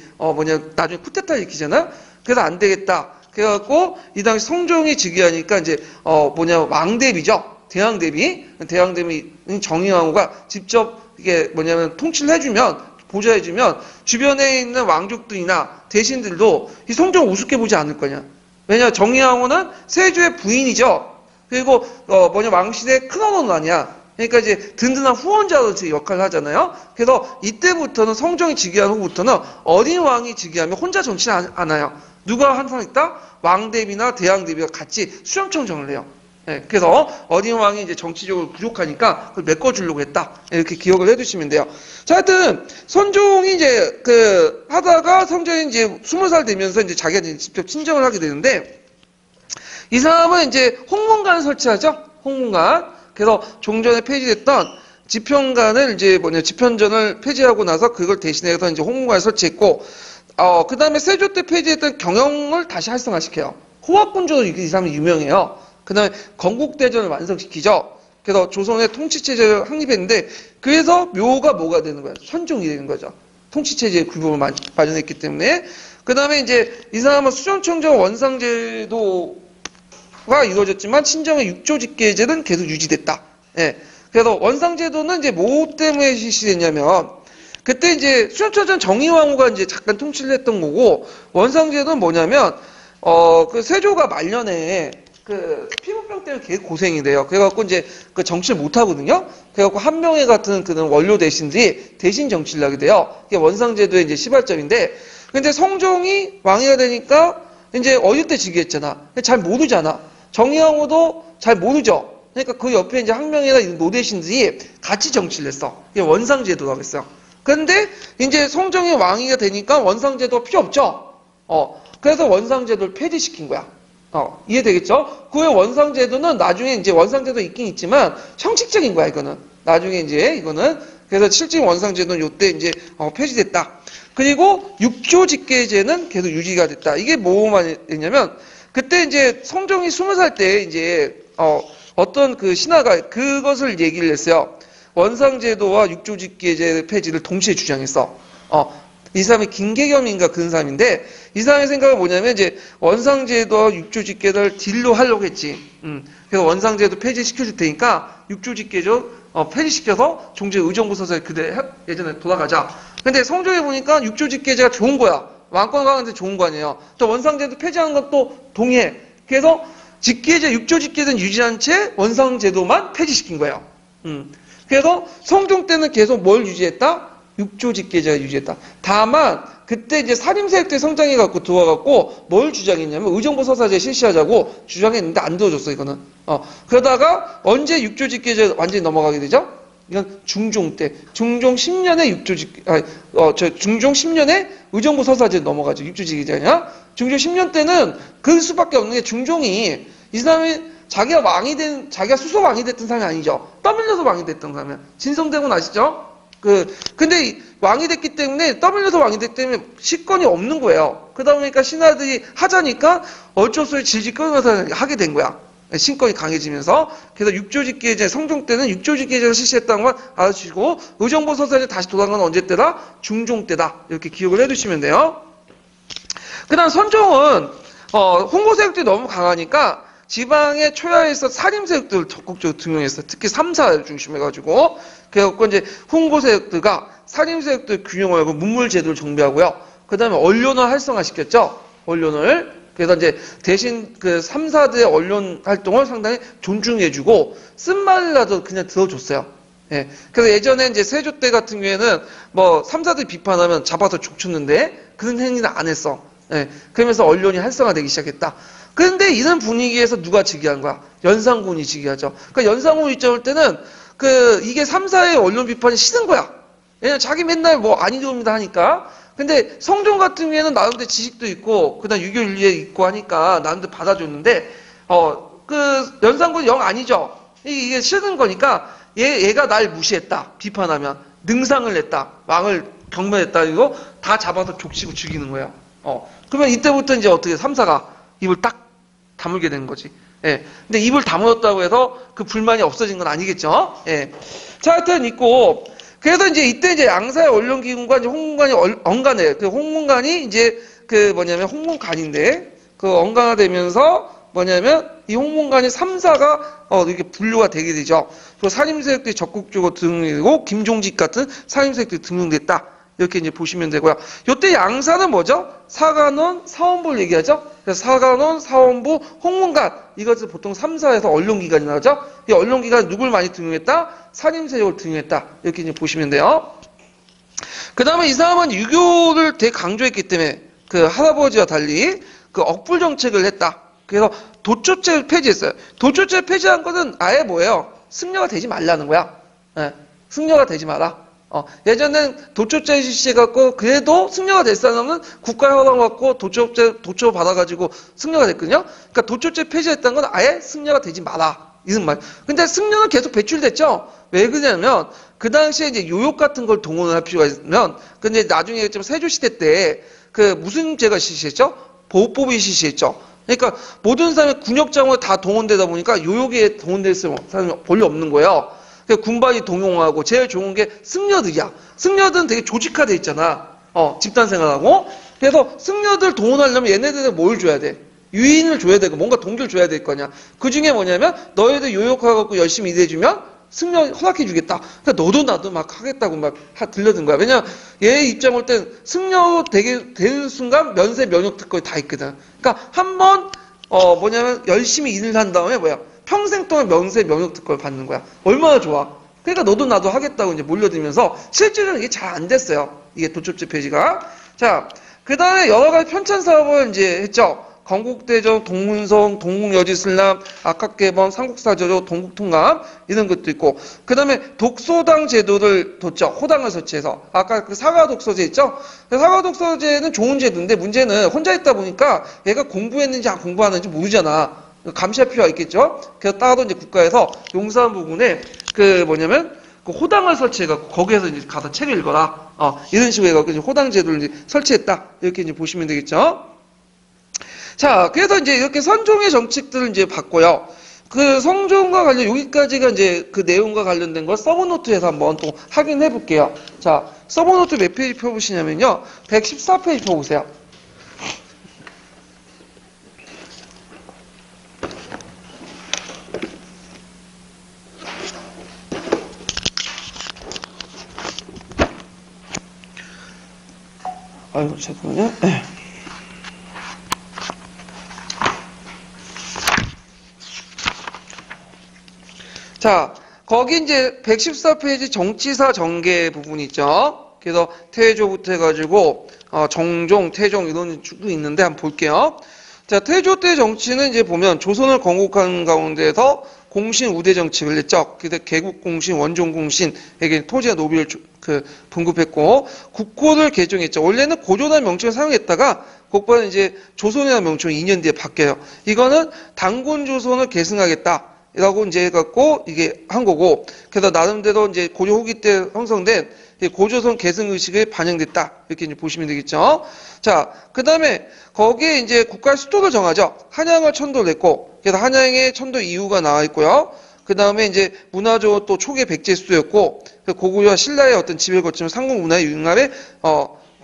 A: 나중에 쿠데타를 일으키잖아. 그래서 안 되겠다. 그래갖고 이 당시 성종이 즉위하니까 이제 왕대비죠. 대왕대비 정의왕후가 직접 이게 통치를 해주면 보좌해주면 주변에 있는 왕족들이나 대신들도 이 성종을 우습게 보지 않을 거냐. 왜냐, 정의왕후는 세조의 부인이죠. 그리고 왕실의 큰어머니 아니야. 그러니까 이제 든든한 후원자로서 역할을 하잖아요. 그래서 이때부터는 성종이 즉위한 후부터는 어린 왕이 즉위하면 혼자 정치를 않아요. 누가 항상 있다? 왕대비나 대왕대비가 같이 수렴청정을 해요. 예, 그래서 어린 왕이 이제 정치적으로 부족하니까 그걸 메꿔주려고 했다. 이렇게 기억을 해두시면 돼요. 자, 하여튼 선종이 이제 하다가 성종이 이제 20살 되면서 이제 자기가 이제 직접 친정을 하게 되는데, 이 사람은 이제 홍문관을 설치하죠. 홍문관. 그래서 종전에 폐지됐던 지편관을 이제 지편전을 폐지하고 나서 그걸 대신해서 이제 홍문관을 설치했고, 그 다음에 세조 때 폐지했던 경영을 다시 활성화시켜요. 호학군주로 이 사람이 유명해요. 그 다음에 건국대전을 완성시키죠. 그래서 조선의 통치체제를 확립했는데, 그래서 묘가 뭐가 되는 거예요? 선종이 되는 거죠. 통치체제의 규범을 마련했기 때문에. 그 다음에 이제 이 사람은 수정청정 원상제도가 이루어졌지만 친정의 육조직계제는 계속 유지됐다. 예. 그래서 원상제도는 이제 뭐 때문에 실시됐냐면, 그때 이제 수정청정 정의왕후가 이제 잠깐 통치를 했던 거고, 원상제도는 뭐냐면, 그 세조가 말년에 피부병 때문에 되게 고생이 돼요. 그래갖고 이제 정치를 못 하거든요. 그래갖고 한명회 같은 그런 원료 대신들이 대신 정치를 하게 돼요. 이게 원상제도의 이제 시발점인데, 근데 성종이 왕이가 되니까 이제 어릴 때 즉위했잖아. 잘 모르잖아. 정의왕후도 잘 모르죠. 그러니까 그 옆에 이제 한명회나 노대신들이 같이 정치를 했어. 이게 원상제도라고 했어요. 그런데 이제 성종이 왕이가 되니까 원상제도가 필요 없죠. 그래서 원상제도를 폐지시킨 거야. 이해되겠죠? 그 원상제도는 나중에 이제 원상제도 있긴 있지만 형식적인 거야, 이거는. 나중에 이제 이거는. 그래서 실제 원상제도는 요때 이제 폐지됐다. 그리고 육조직계제는 계속 유지가 됐다. 이게 뭐만 했냐면, 그때 이제 성종이 20살 때 이제 어떤 그 신하가 그것을 얘기를 했어요. 원상제도와 육조직계제 폐지를 동시에 주장했어. 이 사람이 김계겸인가 그런 사람인데, 이 사람의 생각은 뭐냐면 이제 원상제도와 육조직계를 딜로 하려고 했지. 그래서 원상제도 폐지시켜줄 테니까 육조직계죠 폐지시켜서 종제 의정부 서서히 그대 예전에 돌아가자. 근데 성종에 보니까 육조직계제가 좋은 거야. 왕권 강한테 좋은 거 아니에요. 또 원상제도 폐지하는 것도 동의해. 그래서 직계제, 육조직계제는 유지한 채 원상제도만 폐지시킨 거예요. 그래서 성종 때는 계속 뭘 유지했다? 육조직계제가 유지했다. 다만 그때 이제 살림세력들이 성장해갖고 들어와갖고 뭘 주장했냐면 의정부 서사제 실시하자고 주장했는데 안 들어줬어, 이거는. 그러다가 언제 육조직계제 완전히 넘어가게 되죠? 이건 중종 때. 중종 10년에 중종 10년에 의정부 서사제 넘어가죠. 육조직계제 아니야? 중종 10년 때는 그 수밖에 없는 게 중종이 이 사람이 자기가 수소 왕이 됐던 사람이 아니죠. 떠밀려서 왕이 됐던 사람이야. 진성대군 아시죠? 근데 왕이 됐기 때문에, 떠밀려서 왕이 됐기 때문에 식권이 없는 거예요. 그러다 보니까 신하들이 하자니까 어쩔 수 없이 질질 끌면서 하게 된 거야. 신권이 강해지면서. 그래서 육조직계제, 성종 때는 육조직계제를 실시했다는 걸 알아주시고, 의정부 서사제 다시 돌아간 건 언제 때다? 중종 때다. 이렇게 기억을 해두시면 돼요. 그 다음 선종은, 홍보세력들이 너무 강하니까, 지방의 초야에서 살림세력들을 적극적으로 등용했어. 특히 3사를 중심해가지고. 그래갖고 이제 홍보세력들과 살림세력들 균형을 하고 문물제도를 정비하고요. 그 다음에 언론을 활성화시켰죠. 언론을. 그래서 이제 대신 그 3사들의 언론 활동을 상당히 존중해주고 쓴말이라도 그냥 들어줬어요. 예. 그래서 예전에 이제 세조 때 같은 경우에는 뭐 3사들 비판하면 잡아서 족쳤는데 그런 행위는 안 했어. 예. 그러면서 언론이 활성화되기 시작했다. 그런데 이런 분위기에서 누가 즉위한 거야? 연산군이 즉위하죠. 그러니까 연산군 입장일 때는 이게 3사의 언론 비판이 싫은 거야. 왜냐면 자기 맨날 뭐 아니 좋습니다 하니까. 근데 성종 같은 경우에는 나름대로 지식도 있고, 그 다음 유교윤리에 있고 하니까 나름대로 받아줬는데, 연산군이 영 아니죠. 이게 싫은 거니까, 얘가 날 무시했다. 비판하면. 능상을 냈다. 왕을 경멸했다. 이거 다 잡아서 족치고 죽이는 거예요. 그러면 이때부터 이제 어떻게 3사가 입을 딱 다물게 되는 거지. 예. 근데 입을 다물었다고 해서 그 불만이 없어진 건 아니겠죠? 예. 자, 하여튼 있고, 그래서 이제 이때 이제 양사의 언론기관과 이제 홍문관이 언간해. 그 홍문관이 이제 홍문관인데, 언간화되면서 뭐냐면, 이 홍문관이 3사가, 이렇게 분류가 되게 되죠. 그리고 살림세력들이 적극적으로 등용되고, 김종직 같은 살림세력들이 등용됐다. 이렇게 이제 보시면 되고요. 요때 양사는 뭐죠? 사관원, 사원부를 얘기하죠? 그래서 사관원, 사원부, 홍문관. 이것을 보통 3사에서 언론기관이 나오죠? 이 언론기관은 누굴 많이 등용했다? 산임세력을 등용했다. 이렇게 이제 보시면 돼요. 그 다음에 이 사람은 유교를 되게 강조했기 때문에 그 할아버지와 달리 그 억불 정책을 했다. 그래서 도초죄를 폐지했어요. 도초죄 폐지한 것은 아예 뭐예요? 승려가 되지 말라는 거야. 예, 승려가 되지 마라. 예전엔 도초죄 실시해갖고 그래도 승려가 될 사람은 국가 허락받고 도초 받아가지고 승려가 됐거든요. 그러니까 도초죄 폐지했다는 건 아예 승려가 되지 마라. 이런 말. 근데 승려는 계속 배출됐죠. 왜 그러냐면 그 당시에 이제 요역 같은 걸 동원을 할 필요가 있으면 근데 나중에 얘기했지만 세조시대 때 그 무슨 죄가 실시했죠? 보호법이 실시했죠. 그러니까 모든 사람의 군역장으로 다 동원되다 보니까 요역에 동원될 사람이 별로 없는 거예요. 군반이 동용하고 제일 좋은 게 승려들이야. 승려들은 되게 조직화돼 있잖아. 집단 생활하고. 그래서 승려들 동원하려면 얘네들은 뭘 줘야 돼? 유인을 줘야 되고 뭔가 동기를 줘야 될 거냐. 그 중에 뭐냐면 너희들 요역하고 열심히 일해주면 승려 허락해주겠다. 그러니까 너도 나도 막 하겠다고 막 들려든 거야. 왜냐면 얘 입장 볼 땐 승려 되는 순간 면세 면역 특권이 다 있거든. 그러니까 한번 뭐냐면 열심히 일을 한 다음에 뭐야 평생 동안 면세 면역 특권을 받는 거야. 얼마나 좋아. 그러니까 너도 나도 하겠다고 이제 몰려들면서 실제로는 이게 잘 안 됐어요. 이게 도초죄 폐지가. 자, 그 다음에 여러 가지 편찬 사업을 이제 했죠. 건국대전, 동문성, 동국여지슬람, 악학개번, 삼국사저조, 동국통감 이런 것도 있고 그 다음에 독소당 제도를 뒀죠. 호당을 설치해서 아까 그 사과독서제 있죠. 사과독서제는 좋은 제도인데 문제는 혼자 있다 보니까 얘가 공부했는지 안 공부하는지 모르잖아. 감시할 필요가 있겠죠. 그래서 따로 이제 국가에서 용산 부분에 그 뭐냐면 그 호당을 설치해갖고 거기에서 이제 가서 책을 읽어라. 이런 식으로 해갖고 이제 호당 제도를 이제 설치했다. 이렇게 이제 보시면 되겠죠. 자, 그래서 이제 이렇게 선종의 정책들을 이제 봤고요. 그 성종과 관련, 여기까지가 이제 그 내용과 관련된 걸 서브노트에서 한번 또 확인해 볼게요. 자, 서브노트 몇 페이지 펴보시냐면요. 114페이지 펴보세요. 아이고, 잠깐만요. 자, 거기 이제 114페이지 정치사 전개 부분 있죠. 그래서 태조부터 해가지고 정종, 태종 이런 쭉 있는데 한번 볼게요. 자, 태조 때 정치는 이제 보면 조선을 건국하는 가운데서 공신 우대 정책을 했죠. 그래서 개국 공신, 원종 공신에게 토지와 노비를 분급했고 국호를 개정했죠. 원래는 고조라는 명칭을 사용했다가 곧바로 이제 조선이라는 명칭이 2년 뒤에 바뀌어요. 이거는 단군 조선을 계승하겠다. 라고 이제 해갖고 이게 한 거고, 그래서 나름대로 이제 고려 후기 때 형성된 고조선 계승 의식에 반영됐다. 이렇게 이제 보시면 되겠죠. 자, 그 다음에 거기에 이제 국가의 수도를 정하죠. 한양을 천도를 했고, 그래서 한양에 천도 이유가 나와 있고요. 그 다음에 이제 문화적으로 또 초기 백제 수도였고, 고구려와 신라의 어떤 지배를 거치면 삼국 문화의 융합의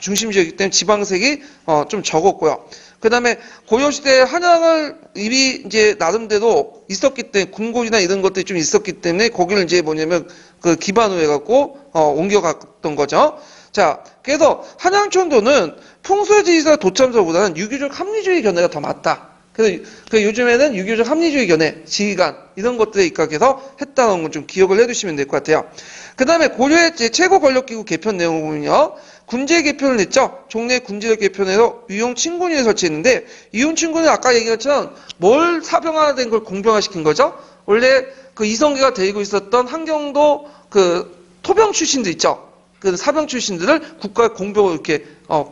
A: 중심지였기 때문에 지방색이 좀 적었고요. 그 다음에 고려시대에 한양을 이미 이제 나름대로 있었기 때문에 궁궐이나 이런 것들이 좀 있었기 때문에 거기를 이제 뭐냐면 그 기반으로 해갖고 옮겨갔던 거죠. 자, 그래서 한양천도는 풍수지리사 도참서보다는 유교적 합리주의 견해가 더 맞다. 그래서 요즘에는 유교적 합리주의 견해, 지휘관 이런 것들에 입각해서 했다는 건 좀 기억을 해두시면 될 것 같아요. 그 다음에 고려의 최고 권력기구 개편 내용을 보면요. 군제 개편을 했죠. 종래 군제력 개편해서 위용 친군위를 설치했는데 위용 친군은 아까 얘기했던 뭘 사병화된 걸 공병화시킨 거죠. 원래 그 이성계가 데리고 있었던 한경도 그 토병 출신들 있죠. 그 사병 출신들을 국가의 공병으로 이렇게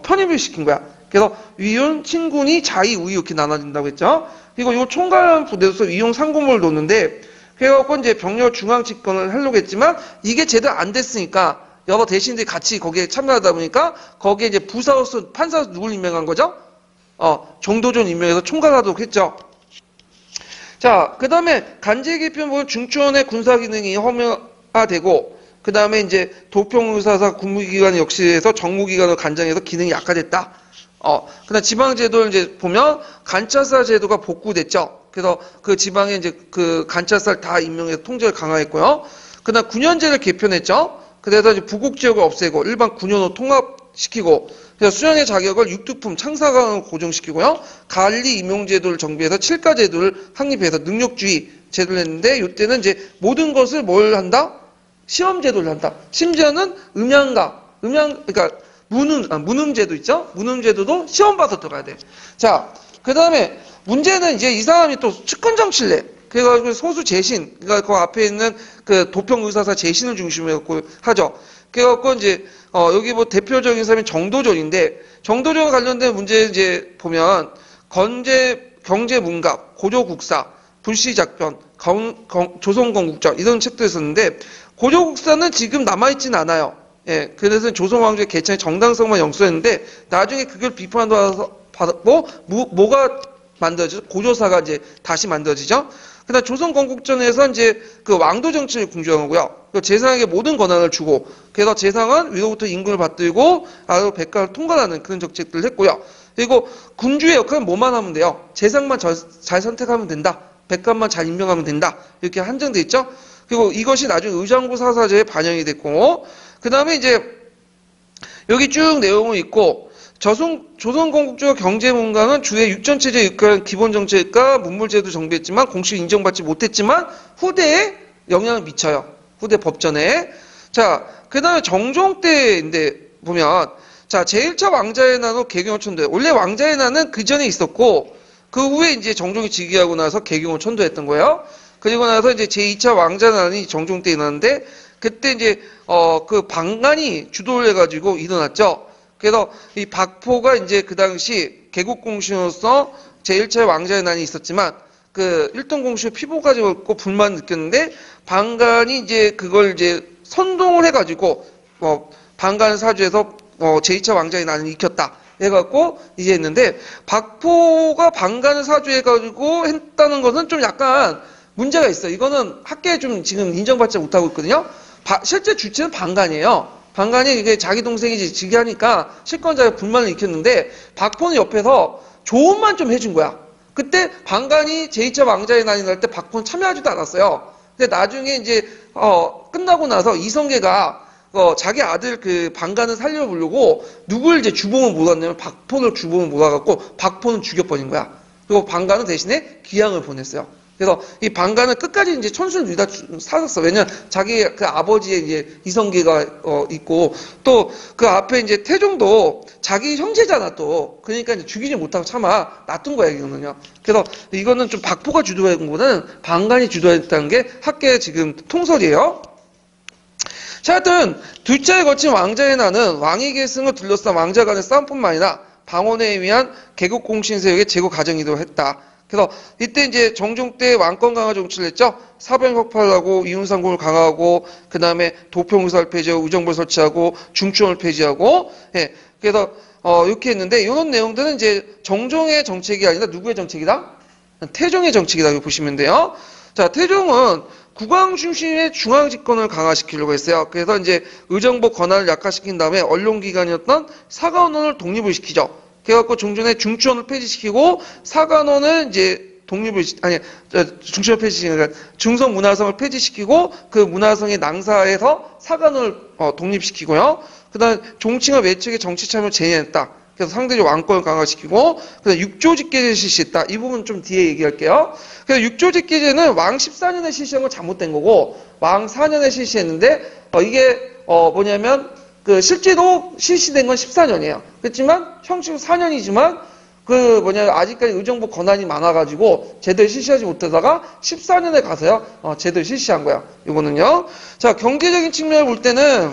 A: 편입을 시킨 거야. 그래서 위용 친군이 자위 우위 이렇게 나눠진다고 했죠. 그리고 이 총괄 부대로서 위용 상고모를 놓는데 그래갖고 이제 병력 중앙 집권을 하려고 했지만 이게 제대로 안 됐으니까 여러 대신들이 같이 거기에 참여하다 보니까 거기에 이제 부사로서 판사로서 누굴 임명한 거죠? 정도전 임명해서 총괄하도록 했죠. 자, 그 다음에 간제 개편 보면 중추원의 군사 기능이 허물화되고 그 다음에 이제 도평의사사 군무기관 역시에서 정무기관으로 간장해서 기능이 약화됐다. 그다음 지방제도를 이제 보면 간차사 제도가 복구됐죠. 그래서 그 지방에 이제 그 간차사를 다 임명해서 통제를 강화했고요. 그다음 군현제를 개편했죠. 그래서 이제 부국 지역을 없애고 일반 군현으로 통합시키고 그래서 수령의 자격을 육두품 창사관으로 고정시키고요. 관리 임용제도를 정비해서 칠가제도를 확립해서 능력주의 제도를 했는데 이때는 이제 모든 것을 뭘 한다? 시험제도를 한다. 심지어는 그러니까 문음제도 있죠? 문음제도도 시험 봐서 들어가야 돼. 자, 그 다음에 문제는 이제 이 사람이 또 측근정치를 해. 그래가지고 소수 재신, 그러니까 그 앞에 있는 그 도평의사사 재신을 중심으로 하죠. 그래갖고 이제 여기 뭐 대표적인 사람이 정도전인데 정도전 관련된 문제 이제 보면 경제문갑, 고조국사, 불시작변, 조선건국전 이런 책도 있었는데 고조국사는 지금 남아있진 않아요. 예, 그래서 조선왕조의 개창의 정당성만 영수했는데 나중에 그걸 비판받고 뭐가 만들어지죠? 고조사가 이제 다시 만들어지죠. 그다음 조선건국전에서 이제 그 왕도 정치를 궁정하고요. 재상에게 모든 권한을 주고, 그래서 재상은 위로부터 임금을 받들고 아래로 백가를 통과하는 그런 정책들을 했고요. 그리고 군주의 역할은 뭐만 하면 돼요? 재상만 잘 선택하면 된다. 백관만 잘 임명하면 된다. 이렇게 한정돼 있죠. 그리고 이것이 나중에 의장부 사사제에 반영이 됐고, 그 다음에 이제 여기 쭉 내용이 있고. 조선건국주와 경제문강은 주의 육전체제에 육한 기본정책과 문물제도 정비했지만 공식 인정받지 못했지만 후대에 영향을 미쳐요. 후대 법전에. 자, 그 다음에 정종 때인데 보면 자, 제1차 왕자의 난으로 개경을 천도해요. 원래 왕자의 난은 그 전에 있었고 그 후에 이제 정종이 즉위하고 나서 개경을 천도했던 거예요. 그리고 나서 이제 제2차 왕자 난이 정종 때 일어났는데 그때 이제 그 방간이 주도를 해가지고 일어났죠. 그래서 이 박포가 이제 그 당시 개국공신으로서 제1차 왕자의 난이 있었지만 그 일등공신의 피보까지 얻고 불만 느꼈는데 방간이 이제 그걸 이제 선동을 해가지고 방간 사주에서 제2차 왕자의 난을 익혔다 해갖고 이제 했는데 박포가 방간을 사주해가지고 했다는 것은 좀 약간 문제가 있어요. 이거는 학계에 좀 지금 인정받지 못하고 있거든요. 실제 주체는 방간이에요. 방간이 이게 자기 동생이 즉위하니까 실권자가 불만을 일으켰는데 박포는 옆에서 조언만 좀 해준 거야. 그때 방간이 제2차 왕자의 난이 날 때 박포는 참여하지도 않았어요. 근데 나중에 이제 끝나고 나서 이성계가 자기 아들 그 방간을 살려보려고 누굴 이제 주봉을 몰았냐면 박포를 주봉을 몰아갖고 박포는 죽여버린 거야. 그리고 방간은 대신에 귀양을 보냈어요. 그래서 이 방간은 끝까지 이제 천수를 누리다 살았어. 왜냐면 자기 그 아버지의 이제 이성계가 있고 또 그 앞에 이제 태종도 자기 형제잖아 또. 그러니까 이제 죽이지 못하고 참아 놔둔 거야 이거는요. 그래서 이거는 좀 박포가 주도한 것보다는 방간이 주도했다는 게 학계의 지금 통설이에요. 자, 하여튼 둘째에 거친 왕자의 난은 왕위 계승을 둘러싼 왕자 간의 싸움뿐만 아니라 방언에 의한 개국공신 세력의 제거 과정이기도 했다. 그래서 이때 이제 정종 때 왕권 강화 정치를 했죠. 사병 혁파하고 이윤상공을 강화하고 그 다음에 도평의사를 폐지하고 의정부를 설치하고 중추원을 폐지하고 예. 그래서 이렇게 했는데 이런 내용들은 이제 정종의 정책이 아니라 누구의 정책이다? 태종의 정책이라고 보시면 돼요. 자, 태종은 국왕 중심의 중앙 집권을 강화시키려고 했어요. 그래서 이제 의정부 권한을 약화시킨 다음에 언론기관이었던 사관원을 독립을 시키죠. 그래갖고 종전에 중추원을 폐지시키고 사관원을 이제 중추원 폐지시키니까 중성문화성을 폐지시키고 그 문화성의 낭사에서 사관원을 독립시키고요. 그다음 종칭과 외척의 정치참여를 제한했다. 그래서 상대적 왕권을 강화시키고 그다음 육조직계제를 실시했다. 이 부분 좀 뒤에 얘기할게요. 그래서 육조직계제는 왕 14년에 실시한 건 잘못된 거고 왕 4년에 실시했는데 이게 뭐냐면 그 실제로 실시된 건 14년이에요. 그렇지만 형식은 4년이지만 아직까지 의정부 권한이 많아가지고 제대로 실시하지 못하다가 14년에 가서요 제대로 실시한 거야. 이거는요. 자, 경제적인 측면을 볼 때는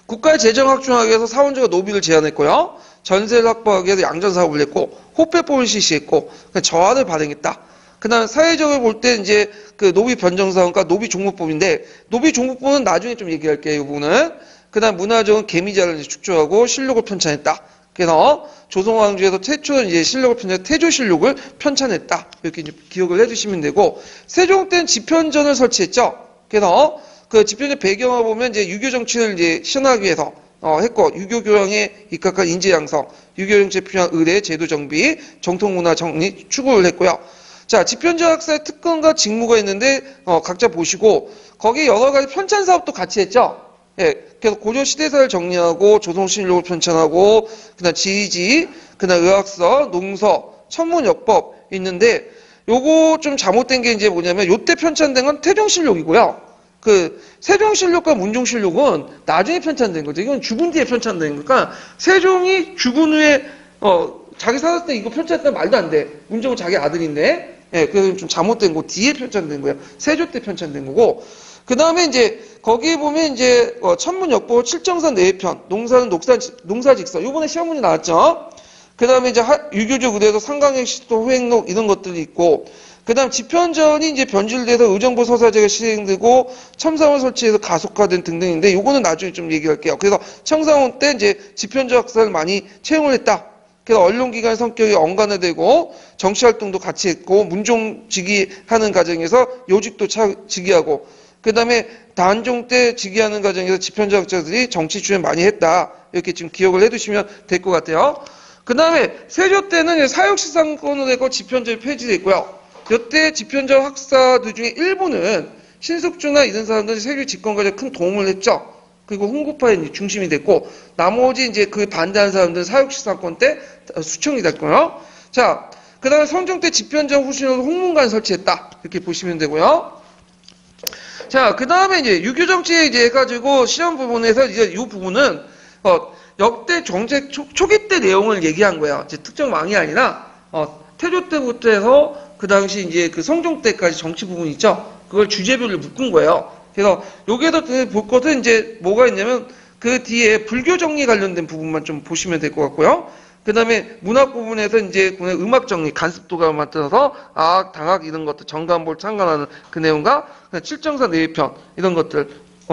A: 국가의 재정 확충하기 위해서 사원주가 노비를 제한했고요. 전세를 확보하기 위해서 양전 사업을 했고 호패법을 실시했고 저하를 발행했다. 그다음 사회적으로 볼 때 이제 그 노비 변정사원과 노비 종목법인데 노비 종목법은 나중에 좀 얘기할게요. 이 부분은. 그다음 문화적인 개미자를 축조하고 실록을 편찬했다. 그래서 조선왕조에서 최초 이제 실록을 편찬 태조실록을 편찬했다. 이렇게 이제 기억을 해두시면 되고 세종 때는 집현전을 설치했죠. 그래서 그 집현전 배경을 보면 이제 유교 정치를 이제 실현하기 위해서 했고 유교 교양에 입각한 인재 양성, 유교 정치에 필요한 의례, 제도 정비, 정통 문화 정리 추구를 했고요. 자, 집현전 학사의 특권과 직무가 있는데 각자 보시고 거기에 여러 가지 편찬 사업도 같이 했죠. 예, 그래서 고려 시대사를 정리하고 조선실록을 편찬하고 그다음 지휘지, 그다음 의학서, 농서, 천문역법 있는데 요거 좀 잘못된 게 이제 뭐냐면 요때 편찬된 건 태종실록이고요. 그 세종실록과 문종실록은 나중에 편찬된 거죠. 이건 죽은 뒤에 편찬된 거니까 세종이 죽은 후에 자기 살았을 때 이거 편찬했다면 말도 안 돼. 문종은 자기 아들인데 예, 그건 좀 잘못된 거 뒤에 편찬된 거예요. 세조 때 편찬된 거고. 그 다음에 이제 거기에 보면 이제 천문역보 칠정선 내외편, 농사는 농사직서. 요번에 시험 문제 나왔죠. 그 다음에 이제 유교적 의대에서 상강행시도 호행록 이런 것들이 있고. 그 다음 지편전이 이제 변질돼서 의정부 서사제가 시행되고 첨사원 설치해서 가속화된 등등인데 요거는 나중에 좀 얘기할게요. 그래서 청사원 때 이제 지편전 학사를 많이 채용을 했다. 그래서 언론기관 성격이 엉간화되고 정치활동도 같이 했고 문종 즉위하는 과정에서 요직도 즉위하고 그 다음에 단종 때 즉위하는 과정에서 지편전학자들이 정치 출연 많이 했다. 이렇게 지금 기억을 해두시면 될 것 같아요. 그 다음에 세조 때는 사육시상권으로 되고 지편전이 폐지됐고요. 이때 지편전 학사들 중에 일부는 신숙주나 이런 사람들이 세조 집권 과정에 큰 도움을 했죠. 그리고 홍구파의 중심이 됐고 나머지 이제 그 반대하는 사람들은 사육시상권 때 수청이 됐고요. 자, 그 다음에 성종 때 지편전 후신으로 홍문관 설치했다. 이렇게 보시면 되고요. 자, 그 다음에 이제 유교정치에 이제 해가지고 시험 부분에서 이제 이 부분은 역대 정책 초기 때 내용을 얘기한 거예요. 이제 특정 왕이 아니라 태조 때부터 해서 그 당시 이제 그 성종 때까지 정치 부분 있죠. 그걸 주제별로 묶은 거예요. 그래서 여기에도 볼 것은 이제 뭐가 있냐면 그 뒤에 불교 정리 관련된 부분만 좀 보시면 될 것 같고요. 그 다음에 문학 부분에서 이제 음악 정리, 간습도가 맡아서 악악, 당악 이런 것들, 정간볼 상관하는 그 내용과 칠정사 내외편 이런 것들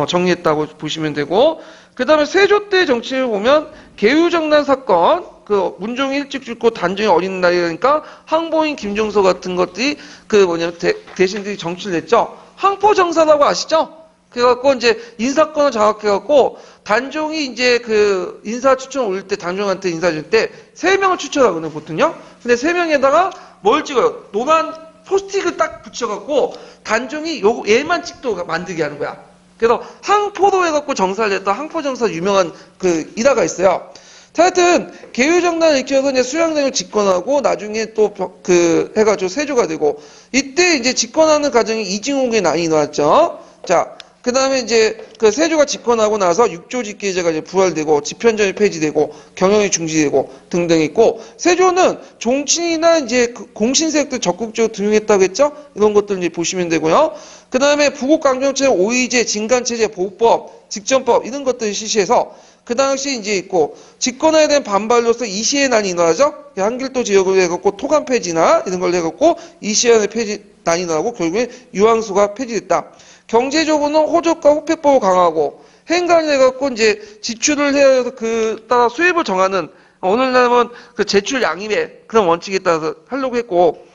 A: 정리했다고 보시면 되고 그 다음에 세조 때 정치를 보면 계유정난 사건, 그 문종이 일찍 죽고 단종이 어린 나이니까 항보인 김종서 같은 것들이 그 뭐냐면 대신들이 정치를 했죠. 항포정사라고 아시죠? 그래갖고 이제 인사권을 장악해갖고 단종이 이제 그 인사 추천 올릴 때 단종한테 인사 줄 때 3명을 추천하거든요, 보통요. 근데 3명에다가 뭘 찍어요? 노란 포스틱을 딱 붙여갖고 단종이 얘만 찍도록 만들게 하는 거야. 그래서 항포로 해갖고 정사를 했던 항포정사 유명한 그 일화가 있어요. 하여튼 계유정난을 일으켜서 이제 수양대를 집권하고 나중에 또 그 해가지고 세조가 되고 이때 이제 집권하는 과정이 이징옥의 난이 나왔죠. 자, 그 다음에 이제 그 세조가 집권하고 나서 육조직계제가 이제 부활되고 지편전이 폐지되고 경영이 중지되고 등등 있고 세조는 종친이나 이제 그 공신세력들 적극적으로 등용했다고 했죠. 이런 것들 이제 보시면 되고요. 그 다음에 부국강정체, 오의제, 진간체제, 보호법, 직전법 이런 것들을 실시해서 그 당시 이제 있고 집권에 대한 반발로서 이시의 난이 일어나죠. 한길도 지역을 해갖고 토간 폐지나 이런 걸 해갖고 이시의 폐지 난이 일어나고 결국에 유황수가 폐지됐다. 경제적으로는 호적과 호패법을 강화하고 행간을 해갖고 이제 지출을 해야 해서 그 따라 수입을 정하는 오늘날은 그 제출 양입의 그런 원칙에 따라서 하려고 했고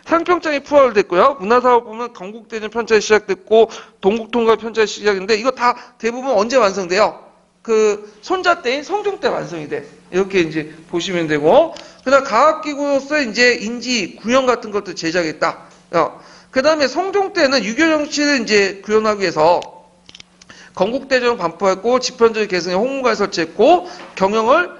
A: 상평장이 부활됐고요. 문화사업 보면 건국대전 편찬이 시작됐고 동국통과 편찬이 시작인데 이거 다 대부분 언제 완성돼요? 그 손자 때인 성종 때 완성이 돼. 이렇게 이제 보시면 되고 그다음 과학기구로서 이제 인지 구형 같은 것도 제작했다. 그 다음에 성종 때는 유교 정치를 이제 구현하기 위해서 건국대전을 반포했고 지편전을 개성에 홍문관을 설치했고 경영을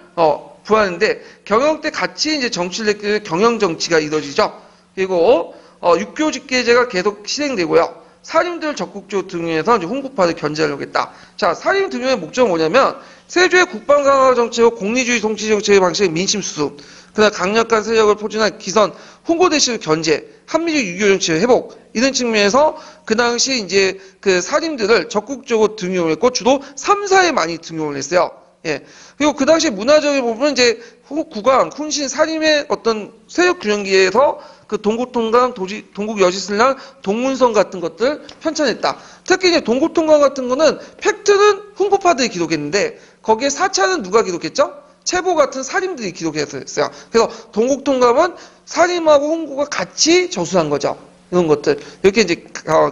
A: 부하는데 경영 때 같이 이제 정치를 했기 때문에 경영 정치가 이루어지죠. 그리고 육교직계제가 계속 실행되고요. 사림들을 적극적으로 등용해서 이제 홍구파를 견제하려고 했다. 자, 사림 등용의 목적은 뭐냐면 세조의 국방 강화 정책과 공리주의 통치 정책의 방식의 민심 수습, 그다음 강력한 세력을 포진한 기선, 홍고 대신을 견제, 한미적 유교 정치의 회복 이런 측면에서 그 당시 이제 그 사림들을 적극적으로 등용을 했고 주로 3사에 많이 등용을 했어요. 예. 그리고 그 당시 문화적인 부분은 이제 국왕, 훈신, 사림의 어떤 세력 균형기에서 그 동국통감, 동국여시슬랑, 동문성 같은 것들 편찬했다. 특히 이제 동국통감 같은 거는 팩트는 훈구파들이 기록했는데 거기에 사차는 누가 기록했죠? 체보 같은 사림들이 기록했어요. 그래서 동국통감은 사림하고 훈구가 같이 저수한 거죠. 이런 것들 이렇게 이제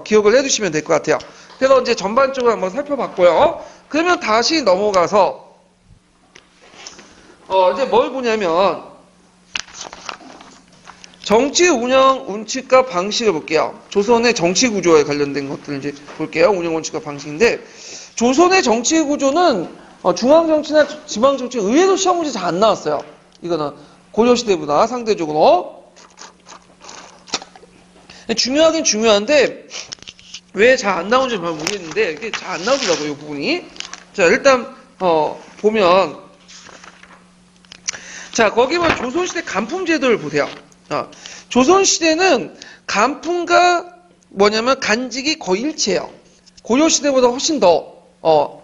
A: 기억을 해두시면 될 것 같아요. 그래서 이제 전반적으로 한번 살펴봤고요. 그러면 다시 넘어가서 이제 뭘 보냐면 정치 운영 원칙과 방식을 볼게요. 조선의 정치 구조에 관련된 것들을 이제 볼게요. 운영 원칙과 방식인데, 조선의 정치 구조는 중앙 정치나 지방 정치 의외로 시험 문제 잘 안 나왔어요. 이거는 고려 시대보다 상대적으로 중요하긴 중요한데 왜 잘 안 나오는지 잘 모르겠는데 이게 잘 안 나오더라고요, 이 부분이. 자, 일단 보면, 자, 거기 보면 조선시대 간품제도를 보세요. 조선시대는 간품과 뭐냐면 간직이 거의 일치해요. 고려시대보다 훨씬 더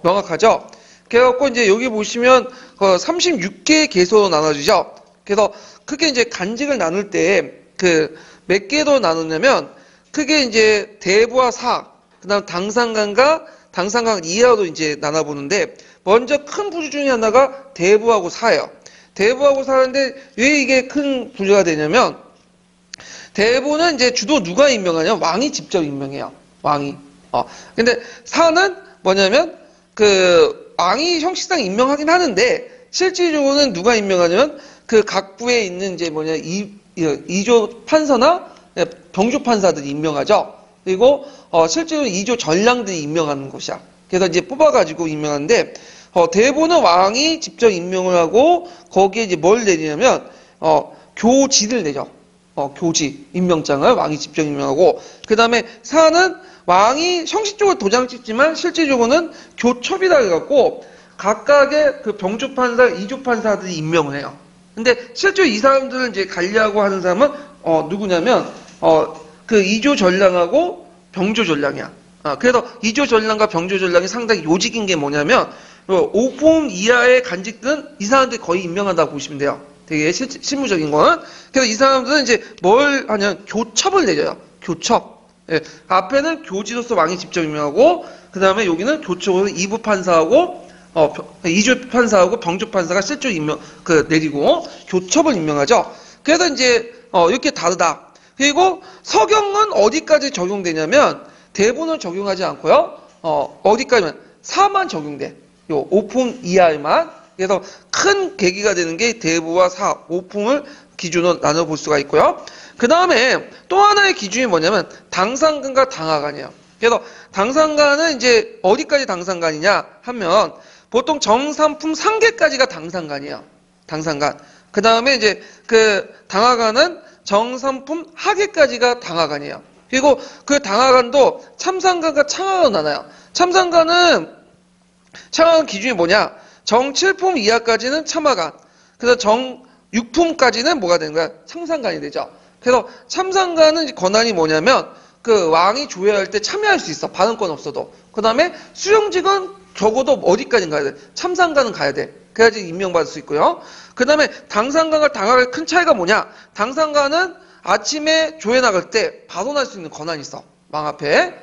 A: 명확하죠. 그래갖고 이제 여기 보시면 36개의 계소로 나눠지죠. 그래서 크게 이제 간직을 나눌 때 그 몇 개로 나누냐면 크게 이제 대부와 사, 그다음 당상간과 당상간 이하로 이제 나눠보는데, 먼저 큰 부류 중에 하나가 대부하고 사예요. 대부하고 사인데 왜 이게 큰 부류가 되냐면, 대부는 이제 주로 누가 임명하냐? 왕이 직접 임명해요. 왕이. 근데 사는 뭐냐면 그 왕이 형식상 임명하긴 하는데 실질적으로는 누가 임명하냐면 그 각 부에 있는 이제 이조 판서나 병조 판사들이 임명하죠. 그리고 실제로 이조 전량들이 임명하는 것이야. 그래서 이제 뽑아가지고 임명하는데, 대부는 왕이 직접 임명을 하고 거기에 이제 뭘 내냐면 교지를 내죠. 교지 임명장을 왕이 직접 임명하고, 그 다음에 사는 왕이 형식적으로 도장 찍지만 실질적으로는 교첩이라 해갖고 각각의 그 병조 판사, 이조 판사들이 임명을 해요. 근데 실제로 이 사람들을 이제 관리하고 하는 사람은 누구냐면 그 이조 전량하고 병조 전량이야. 그래서 이조 전량과 병조 전량이 상당히 요직인 게 뭐냐면 5품 이하의 간직들은 이 사람들이 거의 임명한다고 보시면 돼요. 되게 실무적인 거는. 그래서 이 사람들은 이제 뭘 하냐면 교첩을 내줘요. 교첩. 예, 앞에는 교지로서 왕이 직접 임명하고, 그 다음에 여기는 교첩으로 이부 판사하고 이조 판사하고 병조 판사가 실제로 내리고 교첩을 임명하죠. 그래서 이제 이렇게 다르다. 그리고 서경은 어디까지 적용되냐면 대부는 적용하지 않고요. 어디까지면 사만 적용돼. 요 5품 이하에만. 그래서 큰 계기가 되는 게 대부와 사, 5품을 기준으로 나눠볼 수가 있고요. 그 다음에 또 하나의 기준이 뭐냐면 당상간과 당하간이에요. 그래서 당상간은 이제 어디까지 당상간이냐 하면 보통 정삼품 상계까지가 당상간이에요. 당상간. 그 다음에 이제 그 당하간은 정삼품 하계까지가 당하간이에요. 그리고 그 당하간도 참상간과 창하간으로 나눠요. 참상간은 창하간 기준이 뭐냐? 정 7품 이하까지는 참하간. 그래서 정 6품까지는 뭐가 되는 거야? 참상간이 되죠. 그래서 참상간은 권한이 뭐냐면 그 왕이 조회할 때 참여할 수 있어. 반응권 없어도. 그 다음에 수령직은 적어도 어디까지는 가야 돼? 참상간은 가야 돼. 그래야지 임명받을 수 있고요. 그 다음에 당상간과 당하간의 큰 차이가 뭐냐? 당상간은 아침에 조회 나갈 때 발언할 수 있는 권한이 있어. 왕 앞에.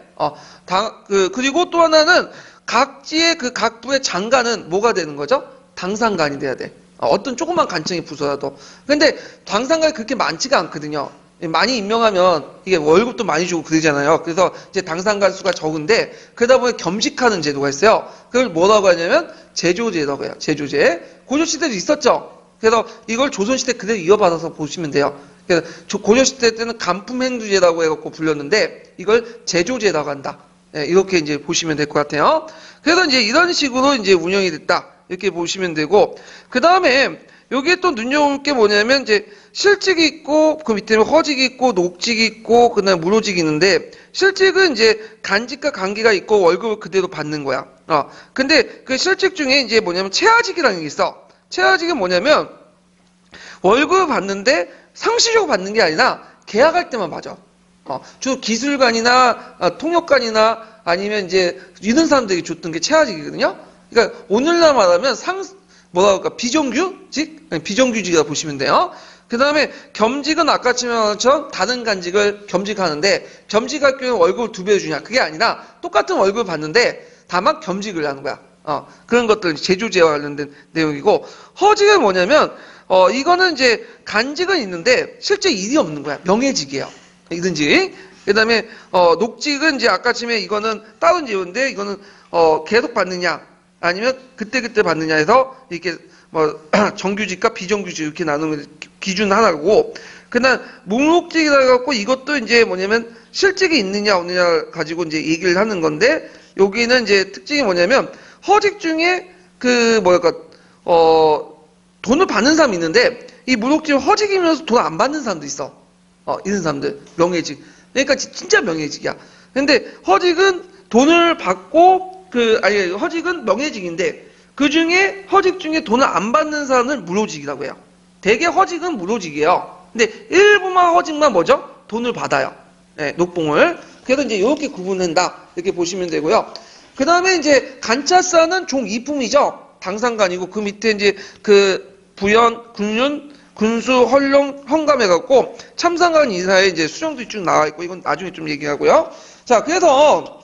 A: 그리고 또 하나는 각지의 그 각 부의 장관은 뭐가 되는 거죠? 당상간이 돼야 돼. 어떤 조그만 간청이 부서라도. 근데 당상간이 그렇게 많지가 않거든요. 많이 임명하면 이게 월급도 많이 주고 그러잖아요. 그래서 이제 당상간 수가 적은데, 그러다 보니 겸직하는 제도가 있어요. 그걸 뭐라고 하냐면 제조제라고 해요. 제조제. 고려시대도 있었죠. 그래서 이걸 조선시대 그대로 이어받아서 보시면 돼요. 그래서 고려시대 때는 간품행두제라고 해갖고 불렸는데 이걸 제조제라고 한다. 네, 이렇게 이제 보시면 될 것 같아요. 그래서 이제 이런 식으로 이제 운영이 됐다. 이렇게 보시면 되고, 그 다음에 여기에 또 눈여볼 게 뭐냐면 이제 실직이 있고 그 밑에는 허직이 있고 녹직이 있고 그다음에 무료직이 있는데, 실직은 이제 간직과 관계가 있고 월급을 그대로 받는 거야. 근데 그 실직 중에 이제 뭐냐면 체하직이라는 게 있어. 체하직은 뭐냐면 월급을 받는데 상시적으로 받는 게 아니라 계약할 때만 받아. 주로 기술관이나 통역관이나 아니면 이제 이런 사람들이 줬던 게 체하직이거든요. 그러니까 오늘날 말하면 뭐라고 할까? 비정규직? 비정규직이라고 보시면 돼요. 그 다음에 겸직은 아까 말처럼 다른 간직을 겸직하는데, 겸직할 경우에 월급을 2배 주냐? 그게 아니라 똑같은 월급을 받는데 다만 겸직을 하는 거야. 그런 것들 제조제와 관련된 내용이고, 허직은 뭐냐면 이거는 이제 간직은 있는데 실제 일이 없는 거야. 명예직이에요. 이든지. 그 다음에 녹직은 이제 아까쯤에 이거는 다운 제도인데 이거는 계속 받느냐 아니면 그때그때 받느냐 해서 이렇게 뭐 정규직과 비정규직 이렇게 나누는 기준 하나고, 그다음 목록직이라 갖고 이것도 이제 뭐냐면 실직이 있느냐 없느냐 가지고 이제 얘기를 하는 건데 여기는 이제 특징이 뭐냐면 허직 중에 그 뭐랄까 돈을 받는 사람이 있는데 이 목록직 허직이면서 돈 안 받는 사람도 있어. 이런 사람들 명예직. 그러니까 진짜 명예직이야. 근데 허직은 돈을 받고 아니 허직은 명예직인데 그 중에 허직 중에 돈을 안 받는 사람은 무료직이라고 해요. 대개 허직은 무료직이에요. 근데 일부만 허직만 뭐죠? 돈을 받아요. 네, 녹봉을. 그래서 이제 이렇게 구분한다. 이렇게 보시면 되고요. 그 다음에 이제 간차사는 종 2품이죠. 당상간이고 그 밑에 이제 그 부연, 군륜, 군수, 헐령, 헝감 해갖고 참상간 이사에 이제 수정도 쭉 나와 있고 이건 나중에 좀 얘기하고요. 자, 그래서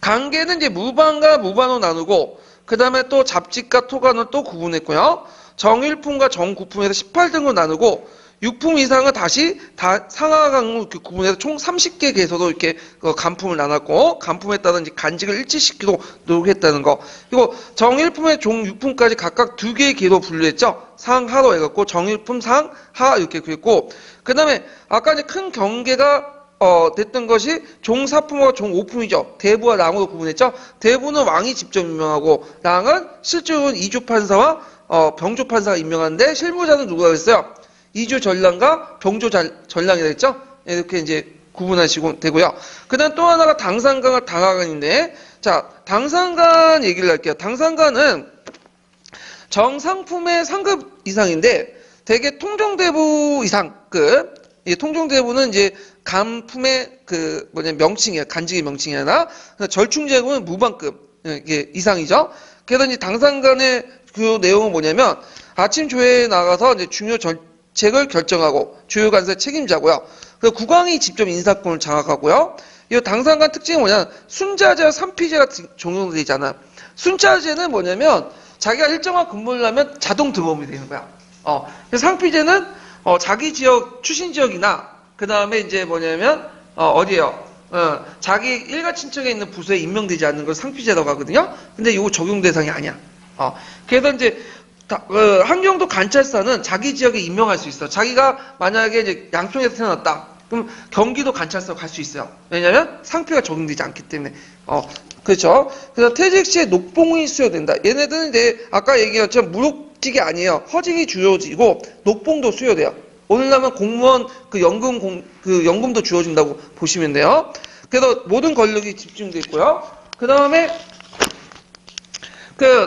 A: 관계는 이제 무반과 무반으로 나누고 그 다음에 또 잡직과 토간을 또 구분했고요. 정일품과 정구품에서 18등으로 나누고 6품 이상은 다시 다 상하강으로 구분해서 총 30개 개소로 이렇게 간품을 나눴고 간품에 따른 이제 간직을 일치시키도록 노력했다는 거. 그리고 정일품의 종 6품까지 각각 2개의 개로 분류했죠. 상하로 해갖고 정일품, 상하 이렇게 그랬고 그 다음에 아까 이제 큰 경계가 됐던 것이 종 4품과 종 5품이죠. 대부와 랑으로 구분했죠. 대부는 왕이 직접 임명하고 랑은 실제로는 이주판사와 병조판사가 임명하는데 실무자는 누가 그랬어요? 이주전랑과 병조전랑이라 했죠. 이렇게 이제 구분하시고 되고요. 그 다음 또 하나가 당상간과 당하간인데 자 당상간 얘기를 할게요. 당상간은 정상품의 상급 이상인데 대개 통정대부 이상급. 이 통정대부는 이제 간품의 명칭이에요. 간직의 명칭이 하나. 절충제국은 무반급 이게 이상이죠. 그래서 이제 당상간의 그 내용은 뭐냐면 아침 조회에 나가서 이제 중요 정책을 결정하고 주요 간사의 책임자고요. 그 국왕이 직접 인사권을 장악하고요. 이 당상간 특징이 뭐냐면 순자제와 삼피제가 적용되잖아. 순자제는 뭐냐면 자기가 일정한 근무를 하면 자동 들어오면 되는 거야. 그래서 상피제는 자기 지역, 출신 지역이나, 그 다음에 이제 뭐냐면, 어디에요? 자기 일가 친척에 있는 부서에 임명되지 않는 걸 상피제라고 하거든요? 근데 이거 적용 대상이 아니야. 그래서 이제, 한경도 관찰사는 자기 지역에 임명할 수 있어. 자기가 만약에 이제 양평에서 태어났다. 그럼 경기도 관찰사로 갈 수 있어요. 왜냐면 상피가 적용되지 않기 때문에. 그렇죠. 그래서 퇴직 시에 녹봉이 수여된다. 얘네들은 이제 아까 얘기했지만 무록직이 아니에요. 허직이 주어지고 녹봉도 수여돼요. 오늘날면 공무원 연금도 주어진다고 보시면 돼요. 그래서 모든 권력이 집중돼 있고요. 그 다음에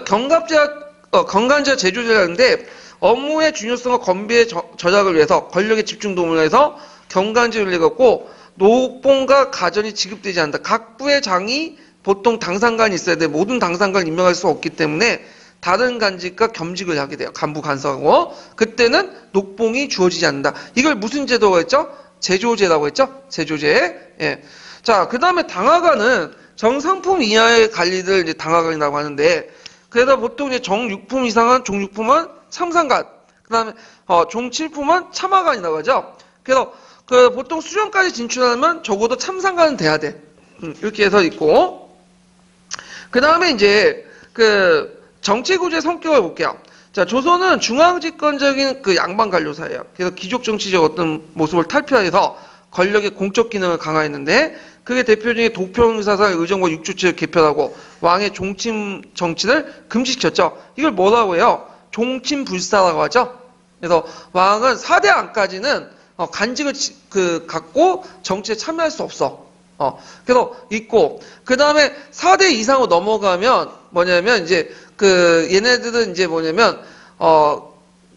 A: 경간자 제조제라는데 업무의 중요성과 건비의 저작을 위해서 권력의 집중도움을 해서 경간제를 해갖고 녹봉과 가전이 지급되지 않는다. 각 부의 장이 보통 당상관이 있어야 돼. 모든 당상관을 임명할 수 없기 때문에 다른 간직과 겸직을 하게 돼요. 간부 간사하고. 그때는 녹봉이 주어지지 않는다. 이걸 무슨 제도가 했죠? 제조제라고 했죠? 제조제. 예. 자, 그 다음에 당하관은 정상품 이하의 관리들 이제 당하관이라고 하는데, 그래서 보통 이제 정 6품 이상은 종 6품은 참상관, 그 다음에 종 7품은 참하관이라고 하죠. 그래서 보통 수령까지 진출하면 적어도 참상관은 돼야 돼. 이렇게 해서 있고. 그 다음에 이제 정치구조의 성격을 볼게요. 자, 조선은 중앙집권적인 양반 관료사예요. 그래서 기족 정치적 어떤 모습을 탈피해서 권력의 공적 기능을 강화했는데 그게 대표 중에 도평사상 의정부 육주체를 개편하고 왕의 종침 정치를 금지시켰죠. 이걸 뭐라고 해요? 종침불사라고 하죠. 그래서 왕은 4대 안까지는 간직을 갖고 정치에 참여할 수 없어. 그래서 있고, 그 다음에 4대 이상으로 넘어가면 뭐냐면 이제 얘네들은 이제 뭐냐면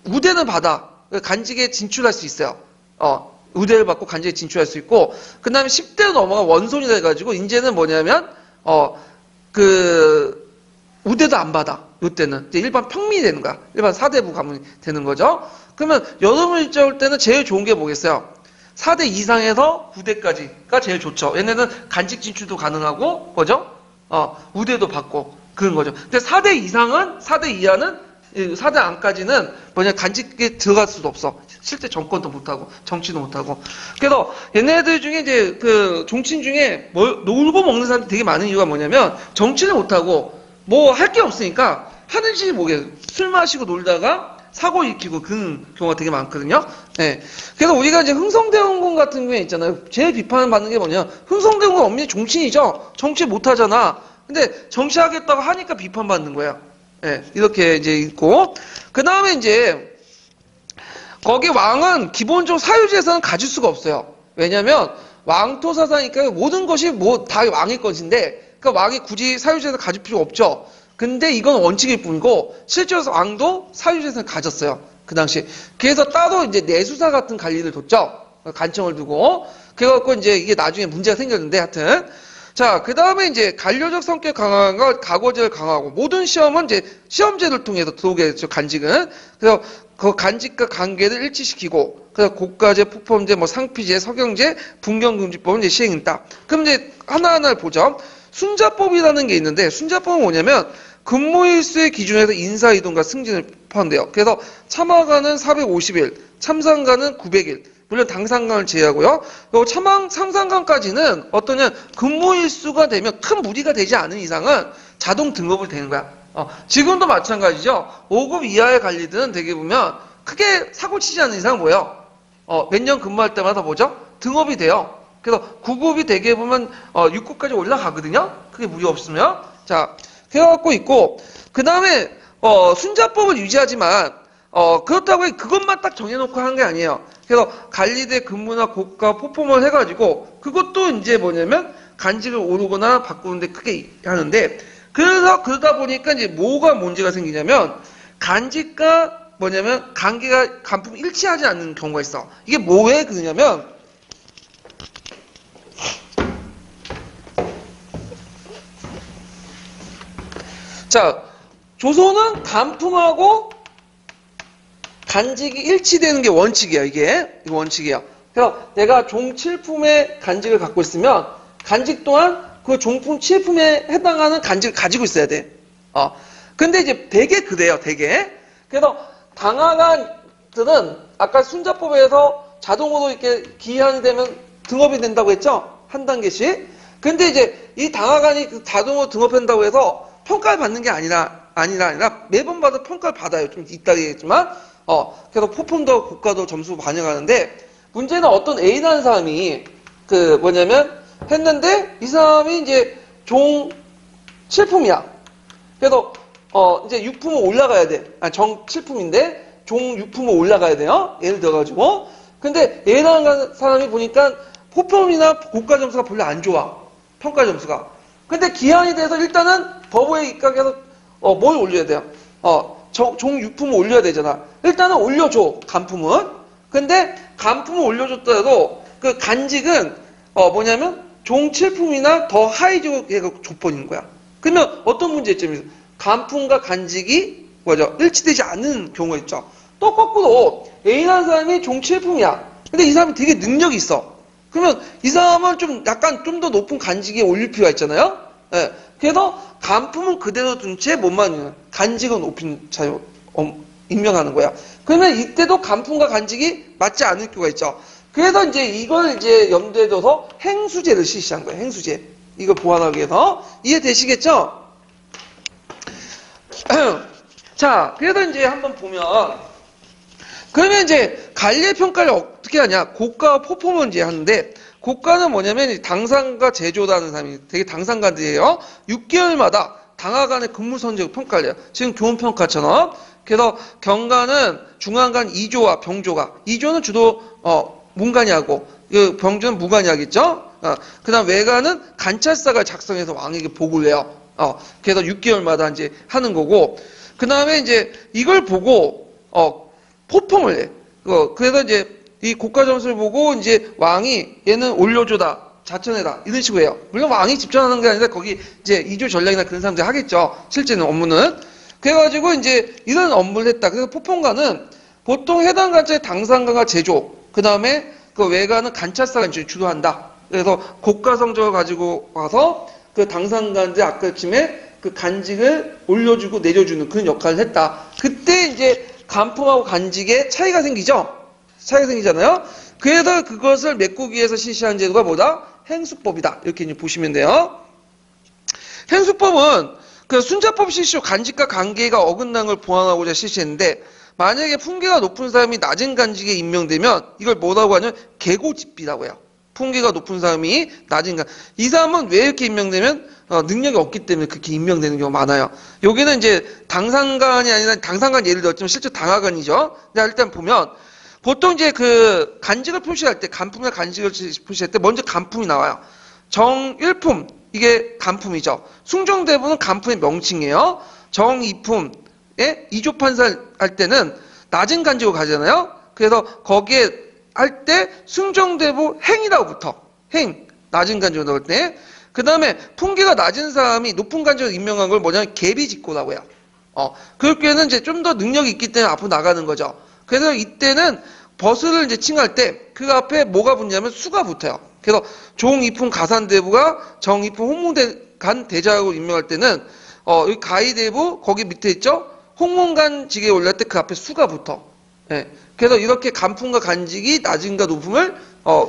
A: 우대는 받아. 간직에 진출할 수 있어요. 우대를 받고 간직에 진출할 수 있고, 그 다음에 10대로 넘어가 원손이 돼가지고 이제는 뭐냐면 우대도 안 받아. 이때는 이제 일반 평민이 되는 거야. 일반 4대부 가문이 되는 거죠. 그러면 여름을 일자올 때는 제일 좋은 게 뭐겠어요? 4대 이상에서 9대까지가 제일 좋죠. 얘네는 간직 진출도 가능하고, 뭐죠? 우대도 받고, 그런 거죠. 근데 4대 이상은, 4대 이하는, 4대 안까지는 간직에 들어갈 수도 없어. 실제 정권도 못하고, 정치도 못하고. 그래서 얘네들 중에 이제 종친 중에 놀고 먹는 사람들이 되게 많은 이유가 뭐냐면, 정치를 못하고, 뭐 할 게 없으니까, 하는 짓이 뭐겠어요? 술 마시고 놀다가, 사고 일으키고 그런 경우가 되게 많거든요. 네. 그래서 우리가 이제 흥성대원군 같은 경우에 있잖아요. 제일 비판을 받는 게 뭐냐. 흥성대원군 엄밀히 정치인이죠. 정치 못하잖아. 근데 정치하겠다고 하니까 비판받는 거야. 네. 이렇게 이제 있고. 그 다음에 이제, 거기 왕은 기본적으로 사유재산은 가질 수가 없어요. 왜냐면, 왕토사사니까 모든 것이 뭐 다 왕의 것인데, 그러니까 왕이 굳이 사유재산 가질 필요 없죠. 근데 이건 원칙일 뿐이고, 실제로 왕도 사유재산을 가졌어요. 그 당시. 그래서 따로 이제 내수사 같은 관리를 뒀죠. 간청을 두고. 그래갖고 이제 이게 나중에 문제가 생겼는데, 하여튼. 자, 그 다음에 이제 관료적 성격 강화한 것, 각오제를 강화하고, 모든 시험은 이제 시험제를 통해서 들어오게 됐죠, 간직은. 그래서 그 간직과 관계를 일치시키고, 그래서 고가제, 폭범제, 뭐 상피제, 석영제, 분경금지법은 이제 시행했다. 그럼 이제 하나하나를 보죠. 순자법이라는 게 있는데, 순자법은 뭐냐면, 근무일수의 기준에서 인사이동과 승진을 포함돼요. 그래서 참하관은 450일, 참상관은 900일, 물론 당상관을 제외하고요. 그리고 상상관까지는 어떠냐, 근무일수가 되면 큰 무리가 되지 않은 이상은 자동 등급을 되는 거야. 지금도 마찬가지죠. 5급 이하의 관리들은 되게 보면 크게 사고 치지 않는 이상은 뭐예요? 몇 년 근무할 때마다 뭐죠? 등업이 돼요. 그래서 9급이 되게 보면 6급까지 올라가거든요. 크게 무리 없으면. 자, 해갖고 있고, 그 다음에 순자법을 유지하지만 그렇다고 그것만 딱 정해놓고 하는 게 아니에요. 그래서 관리대 근무나 고가 포폼을 해가지고 그것도 이제 뭐냐면 간직을 오르거나 바꾸는데 크게 하는데, 그래서 그러다 보니까 이제 뭐가 문제가 생기냐면 간직과 뭐냐면 관계가 간품 일치하지 않는 경우가 있어. 이게 뭐에 그러냐면, 자, 조선은 간품하고 간직이 일치되는 게 원칙이야, 이게 원칙이야. 그래서 내가 종 7품의 간직을 갖고 있으면 간직 또한 그 종품 7품에 해당하는 간직을 가지고 있어야 돼. 근데 이제 되게 그래요, 되게. 그래서 당하관들은 아까 순자법에서 자동으로 이렇게 기한이 되면 등업이 된다고 했죠? 한 단계씩. 근데 이제 이 당하관이 자동으로 등업한다고 해서 평가를 받는 게 아니라 매번 받아 평가를 받아요. 좀 이따 얘기했지만. 그래서 포품도 고가도 점수 반영하는데, 문제는 어떤 A라는 사람이 그 뭐냐면 했는데 이 사람이 이제 종 7품이야. 그래서 이제 6품은 올라가야 돼. 정 7품인데 종 6품은 올라가야 돼요. 예를 들어가지고. 근데 A라는 사람이 보니까 포품이나 고가 점수가 별로 안 좋아. 평가 점수가. 근데 기한이 돼서 일단은 법에 입각해서 뭘 올려야 돼요? 종 6품을 올려야 되잖아. 일단은 올려줘, 간품은. 근데 간품을 올려줬더라도 그 간직은 뭐냐면 종 7품이나 더 하이적으로 얘가 족버리는 거야. 그러면 어떤 문제점이 있어? 간품과 간직이 뭐죠? 일치되지 않는 경우가 있죠. 또 거꾸로 A라는 사람이 종 7품이야. 근데 이 사람이 되게 능력이 있어. 그러면 이 사람은 좀 약간 좀 더 높은 간직에 올릴 필요가 있잖아요. 예. 그래서 간품은 그대로 둔 채 뭐만 간직은 높인 차로 임명하는 거야. 그러면 이때도 간품과 간직이 맞지 않을 경우가 있죠. 그래서 이제 이걸 이제 염두에 둬서 행수제를 실시한 거예요. 행수제. 이걸 보완하기 위해서. 이해되시겠죠? 자, 그래서 이제 한번 보면, 그러면 이제 관리 평가를 어떻게 하냐? 고가와 포폼을 이제 하는데, 고가는 뭐냐면 당상가 제조라는 사람이 되게 당상가들이에요. 6개월마다 당하간의 근무 선적을 평가를 해요. 지금 교훈평가처럼. 그래서 경관은 중앙관 2조와 병조가. 2조는 주로 문관이 하고, 그 병조는 무관이 하겠죠. 그 다음 외관은 관찰사가 작성해서 왕에게 보고를 해요. 그래서 6개월마다 이제 하는 거고, 그 다음에 이제 이걸 보고 포폼을 해. 그래서 이제 이 고가 점수를 보고 이제 왕이 얘는 올려줘다, 자천해다 이런 식으로 해요. 물론 왕이 집전하는 게 아니라 거기 이제 2조 전략이나 그런 사람들이 하겠죠. 실제는 업무는. 그래가지고 이제 이런 업무를 했다. 그래서 포폼관은 보통 해당 관찰의 당상관과 제조, 그 다음에 그 외관은 관찰사가 이제 주도한다. 그래서 고가 성적을 가지고 와서 그 당상관들 아까침에 그 간직을 올려주고 내려주는 그런 역할을 했다. 그때 이제 간품하고 간직에 차이가 생기죠. 차이가 생기잖아요. 그래서 그것을 메꾸기 위해서 실시한 제도가 뭐다? 행수법이다. 이렇게 이제 보시면 돼요. 행수법은 그 순자법 실시 후 간직과 관계가 어긋난 걸 보완하고자 실시했는데, 만약에 풍계가 높은 사람이 낮은 간직에 임명되면 이걸 뭐라고 하냐면 계고직비라고 해요. 풍계가 높은 사람이 낮은 간. 이 사람은 왜 이렇게 임명되면 능력이 없기 때문에 그렇게 임명되는 경우가 많아요. 여기는 이제 당상관이 아니라 당상관 예를 들었지만 실제 당하관이죠. 근데 일단 보면 보통 이제 그 간직을 표시할 때 간품이나 간직을 표시할 때 먼저 간품이 나와요. 정일품 이게 간품이죠. 숭정대부는 간품의 명칭이에요. 정이품에 이조판살 할 때는 낮은 간직으로 가잖아요. 그래서 거기에 할 때 숭정대부 행이라고 붙어. 행 낮은 간직으로 넣을 때. 그 다음에 풍계가 낮은 사람이 높은 간직으로 임명한 걸 뭐냐면 계비직고라고 해요. 그럴 때는 이제 좀 더 능력이 있기 때문에 앞으로 나가는 거죠. 그래서 이때는 버스를 이제 칭할 때 그 앞에 뭐가 붙냐면 수가 붙어요. 그래서 종이품 가산대부가 정이품 홍문간 대자로 임명할 때는 여기 가이대부 거기 밑에 있죠. 홍문간 직에 올릴 때 그 앞에 수가 붙어. 예. 그래서 이렇게 간품과 간직이 낮은가 높음을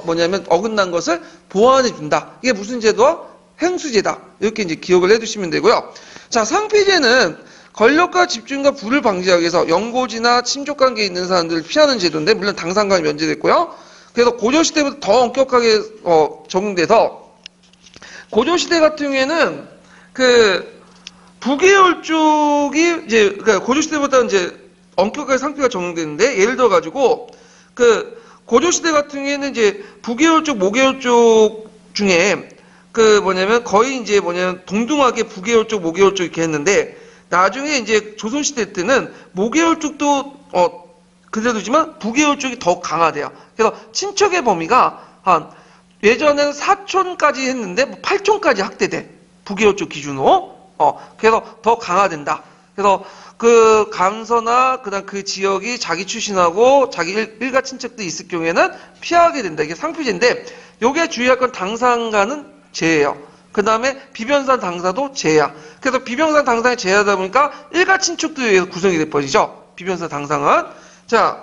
A: 뭐냐면 어긋난 것을 보완해 준다. 이게 무슨 제도야? 행수제다. 이렇게 이제 기억을 해두시면 되고요. 자, 상피제는 권력과 집중과 부를 방지하기 위해서 영고지나 친족관계에 있는 사람들을 피하는 제도인데 물론 당상관이 면제됐고요. 그래서 고조시대부터 더 엄격하게 적용돼서 고조시대 같은 경우에는 그 부계열 쪽이 이제 그러니까 고조시대보다 이제 엄격하게 상피가 적용되는데 예를 들어 가지고 그 고조시대 같은 경우에는 이제 부계열 쪽, 모계열 쪽 중에 그 뭐냐면 거의 이제 뭐냐면 동등하게 부계열 쪽, 모계열 쪽 이렇게 했는데 나중에 이제 조선시대 때는 모계열 쪽도 그대로지만 부계열 쪽이 더 강화돼요. 그래서 친척의 범위가 한 예전에는 4촌까지 했는데 뭐 8촌까지 확대돼. 부계열 쪽 기준으로. 그래서 더 강화된다. 그래서 그 감서나 그다음 그 지역이 자기 출신하고 자기 일가 친척들이 있을 경우에는 피하게 된다. 이게 상피제인데 요게 주의할 건 당상가는 제예요. 그 다음에 비변산 당사도 제야. 그래서 비변산 당상이 제하다 보니까 일가 친척들에 의해서 구성이 돼버리죠. 비변산 당상은. 자,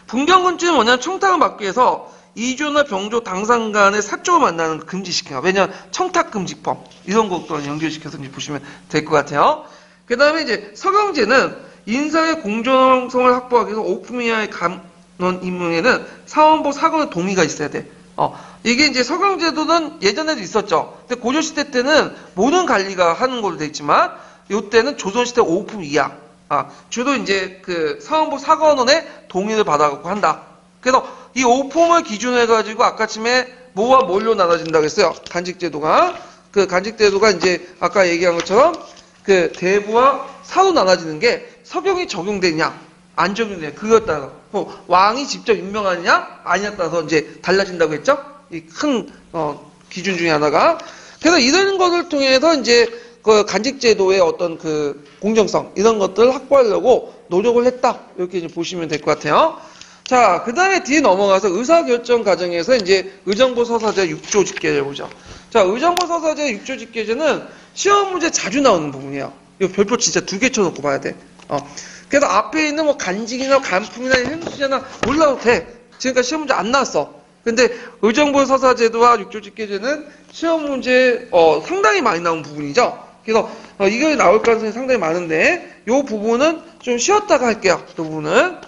A: 분경군주는 뭐냐면 청탁을 막기 위해서 이조나 병조 당상 간의 사적을 만나는 걸 금지시켜요. 왜냐하면 청탁금지법 이런 것도 연결시켜서 이제 보시면 될 것 같아요. 그 다음에 이제 서경제는 인사의 공정성을 확보하기 위해서 오품 이하의 간원 임명에는 사원보 사건의 동의가 있어야 돼. 이게 이제 서경제도는 예전에도 있었죠. 근데 고조시대 때는 모든 관리가 하는 걸로 돼 있지만, 이때는 조선시대 오품 이하. 주로 이제 그 사원보 사관원의 동의를 받아갖고 한다. 그래서 이 오품을 기준으로 해가지고 아까쯤에 뭐와 뭘로 나눠진다고 했어요. 간직제도가. 그 간직제도가 이제 아까 얘기한 것처럼 그 대부와 사로 나눠지는 게 서경이 적용되냐, 안 적용되냐, 그것 따라서. 뭐 왕이 직접 임명하느냐, 아니냐에 따라서 이제 달라진다고 했죠? 이 큰, 기준 중에 하나가. 그래서 이런 것을 통해서 이제 그 간직제도의 어떤 그 공정성, 이런 것들을 확보하려고 노력을 했다. 이렇게 이제 보시면 될 것 같아요. 자, 그 다음에 뒤에 넘어가서 의사결정 과정에서 이제 의정부 서사제 6조 직계제를 보죠. 자, 의정부 서사제 6조 직계제는 시험 문제 자주 나오는 부분이에요. 이거 별표 진짜 2개 쳐놓고 봐야 돼. 그래서 앞에 있는 뭐 간직이나 간품이나 행수제나 몰라도 돼. 지금까지 시험 문제 안 나왔어. 근데 의정부 서사제도와 6조 직계제는 시험 문제 상당히 많이 나온 부분이죠. 그래서 이게 나올 가능성이 상당히 많은데 이 부분은 좀 쉬었다가 할게요. 이 부분은.